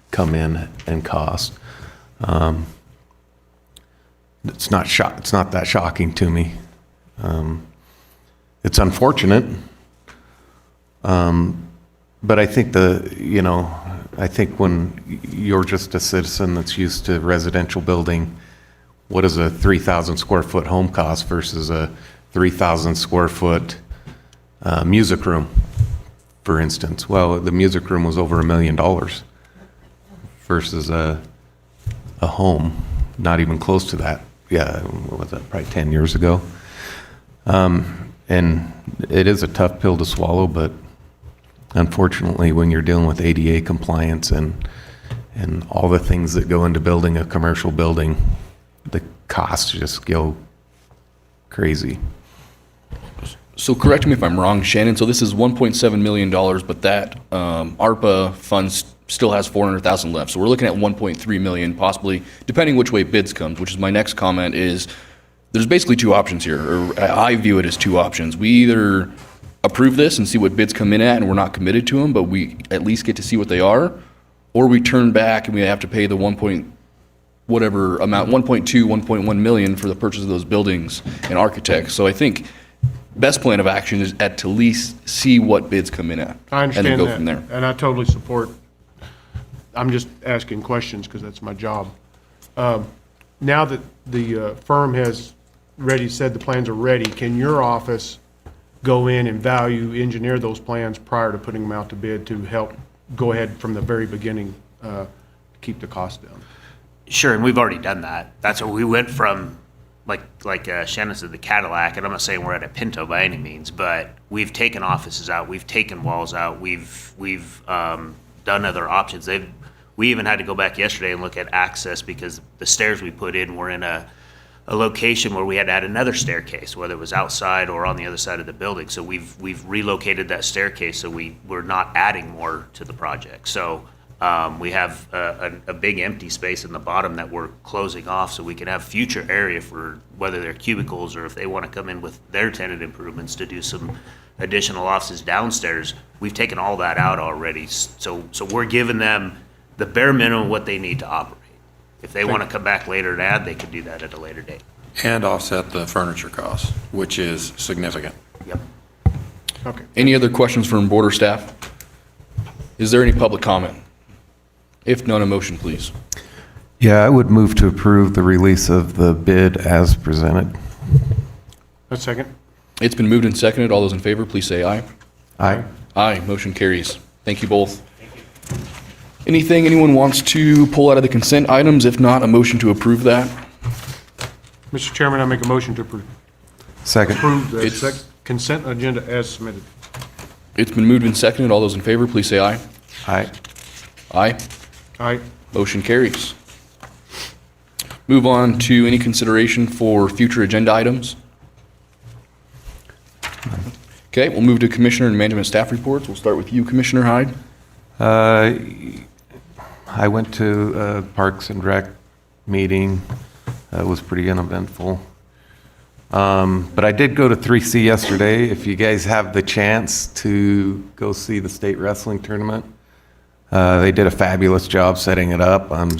come in and cost. It's not that shocking to me. It's unfortunate, but I think I think when you're just a citizen that's used to residential building, what does a 3,000 square foot home cost versus a 3,000 square foot music room, for instance? Well, the music room was over $1 million versus a home, not even close to that. Yeah, what was that, probably 10 years ago? And it is a tough pill to swallow, but unfortunately, when you're dealing with ADA compliance and all the things that go into building a commercial building, the costs just go crazy. So correct me if I'm wrong, Shannon, so this is $1.7 million, but that ARPA funds still has 400,000 left. So we're looking at 1.3 million, possibly, depending which way bids comes, which is my next comment is, there's basically two options here, or I view it as two options. We either approve this and see what bids come in at, and we're not committed to them, but we at least get to see what they are, or we turn back and we have to pay the 1.1 million for the purchase of those buildings and architects. So I think best plan of action is to least see what bids come in at. I understand and then go that, from there. and I totally support. I'm just asking questions because that's my job. Now that the firm has said the plans are ready, can your office go in and value engineer those plans prior to putting them out to bid to help go ahead from the very beginning, keep the cost down? Sure, and we've already done that. That's what we went from, like Shannon said, the Cadillac, and I'm not saying we're at a Pinto by any means, but we've taken offices out, we've taken walls out, we've done other options. We even had to go back yesterday and look at access because the stairs we put in were in a location where we had to add another staircase, whether it was outside or on the other side of the building. So we've relocated that staircase so we're not adding more to the project. So we have a big empty space in the bottom that we're closing off so we can have future area for whether they're cubicles or if they want to come in with their tenant improvements to do some additional offices downstairs. We've taken all that out already. So we're giving them the bare minimum what they need to operate. If they want to come back later and add, they can do that at a later date. And offset the furniture costs, which is significant. Yep. Okay. Any other questions from board or staff? Is there any public comment? If none, a motion, please. Yeah, I would move to approve the release of the bid as presented. A second. It's been moved and seconded. All those in favor, please say aye. Aye. Aye, motion carries. Thank you both. Anything anyone wants to pull out of the consent items? If not, a motion to approve that. Mr. Chairman, I make a motion to approve Second. the consent agenda as submitted. It's been moved and seconded. All those in favor, please say aye. Aye. Aye. Aye. Motion carries. Move on to any consideration for future agenda items. Okay, we'll move to Commissioner and Management Staff reports. We'll start with you, Commissioner Hyde. I went to a Parks and Rec meeting. It was pretty uneventful. But I did go to 3C yesterday. If you guys have the chance to go see the state wrestling tournament, they did a fabulous job setting it up. I'm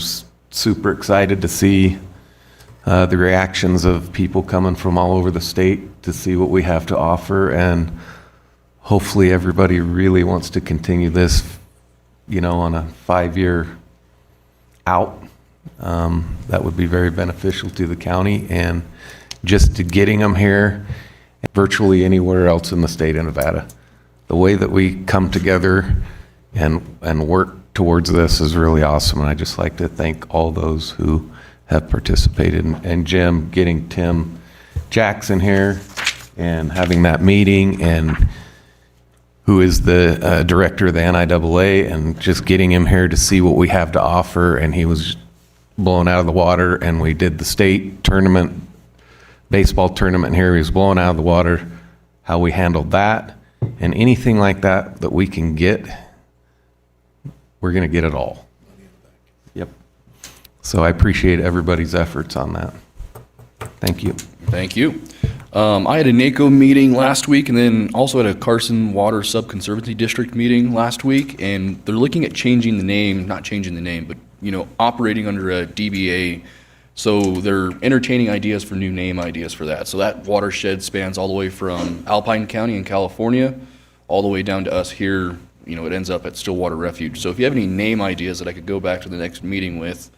super excited to see the reactions of people coming from all over the state to see what we have to offer, and hopefully everybody really wants to continue this, on a 5-year out. That would be very beneficial to the county, and just to getting them here virtually anywhere else in the state of Nevada. The way that we come together and work towards this is really awesome, and I'd just like to thank all those who have participated, and Jim, getting Tim Jackson here and having that meeting, and who is the director of the NIAA, and just getting him here to see what we have to offer, and he was blown out of the water, and we did the state tournament, baseball tournament here, he was blown out of the water, how we handled that, and anything like that that we can get, we're going to get it all. Yep. So I appreciate everybody's efforts on that. Thank you. Thank you. I had a NACO meeting last week, and then also had a Carson Water Sub-Conservancy District meeting last week, and they're looking at changing the name, not changing the name, but, operating under a DBA. So they're entertaining ideas for new name ideas for that. So that watershed spans all the way from Alpine County in California, all the way down to us here. It ends up at Stillwater Refuge. So if you have any name ideas that I could go back to the next meeting with,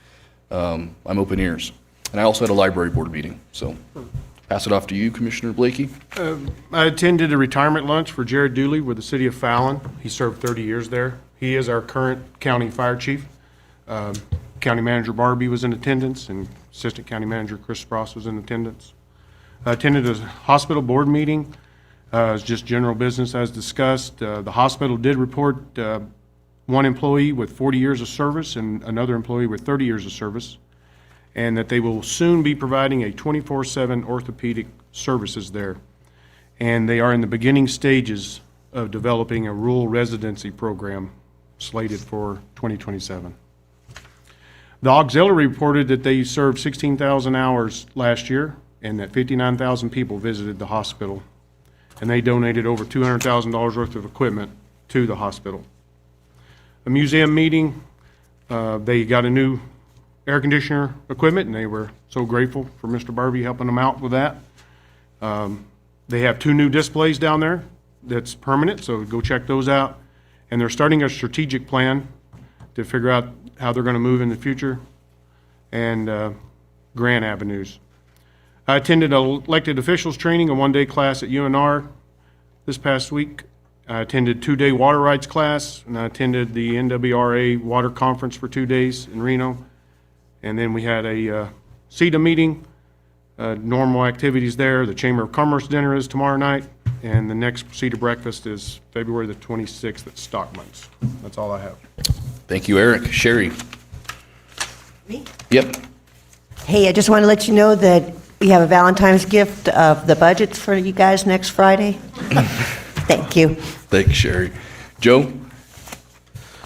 I'm open ears. And I also had a library board meeting, so pass it off to you, Commissioner Blakey. I attended a retirement lunch for Jared Dooley with the city of Fallon. He served 30 years there. He is our current county fire chief. County Manager Barbie was in attendance, and Assistant County Manager Chris Spross was in attendance. I attended a hospital board meeting. It's just general business as discussed. The hospital did report one employee with 40 years of service and another employee with 30 years of service, and that they will soon be providing a 24/7 orthopedic services there. And they are in the beginning stages of developing a rural residency program slated for 2027. The auxiliary reported that they served 16,000 hours last year and that 59,000 people visited the hospital. And they donated over $200,000 worth of equipment to the hospital. A museum meeting, they got a new air conditioner equipment, and they were so grateful for Mr. Barbie helping them out with that. They have 2 new displays down there that's permanent, so go check those out. And they're starting a strategic plan to figure out how they're going to move in the future and grant avenues. I attended elected officials training, a 1-day class at UNR this past week. I attended 2-day water rights class, and I attended the NWRA water conference for 2 days in Reno. And then we had a CETA meeting, normal activities there. The Chamber of Commerce dinner is tomorrow night, and the next CETA breakfast is February the 26th at Stockman's. That's all I have. Thank you, Eric. Sherry? Me? Yep. Hey, I just want to let you know that we have a Valentine's gift of the budgets for you guys next Friday. Thank you. Thanks, Sherry. Joe?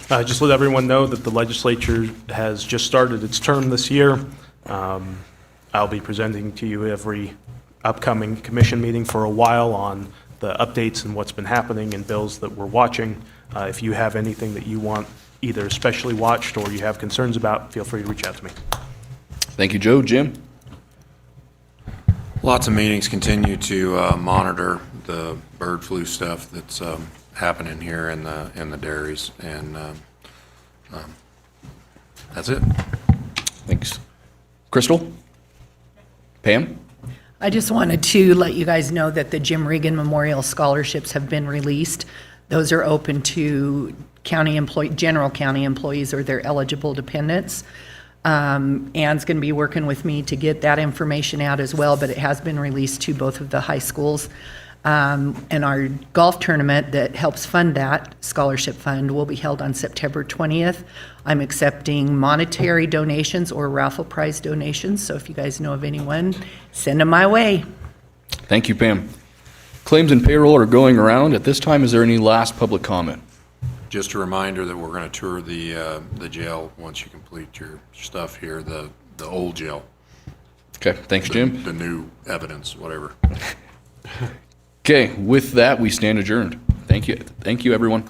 Just let everyone know that the legislature has just started its term this year. I'll be presenting to you every upcoming commission meeting for a while on the updates and what's been happening and bills that we're watching. If you have anything that you want either especially watched or you have concerns about, feel free to reach out to me. Thank you, Joe. Jim? Lots of meetings continue to monitor the bird flu stuff that's happening here in the dairies, and that's it. Thanks. Crystal? Pam? I just wanted to let you guys know that the Jim Regan Memorial Scholarships have been released. Those are open to general county employees or their eligible dependents. Ann's going to be working with me to get that information out as well, but it has been released to both of the high schools. And our golf tournament that helps fund that scholarship fund will be held on September 20th. I'm accepting monetary donations or raffle prize donations, so if you guys know of anyone, send them my way. Thank you, Pam. Claims and payroll are going around. At this time, is there any last public comment? Just a reminder that we're going to tour the jail once you complete your stuff here, the old jail. Okay, thanks, Jim. The new evidence, whatever. Okay, with that, we stand adjourned. Thank you. Thank you, everyone.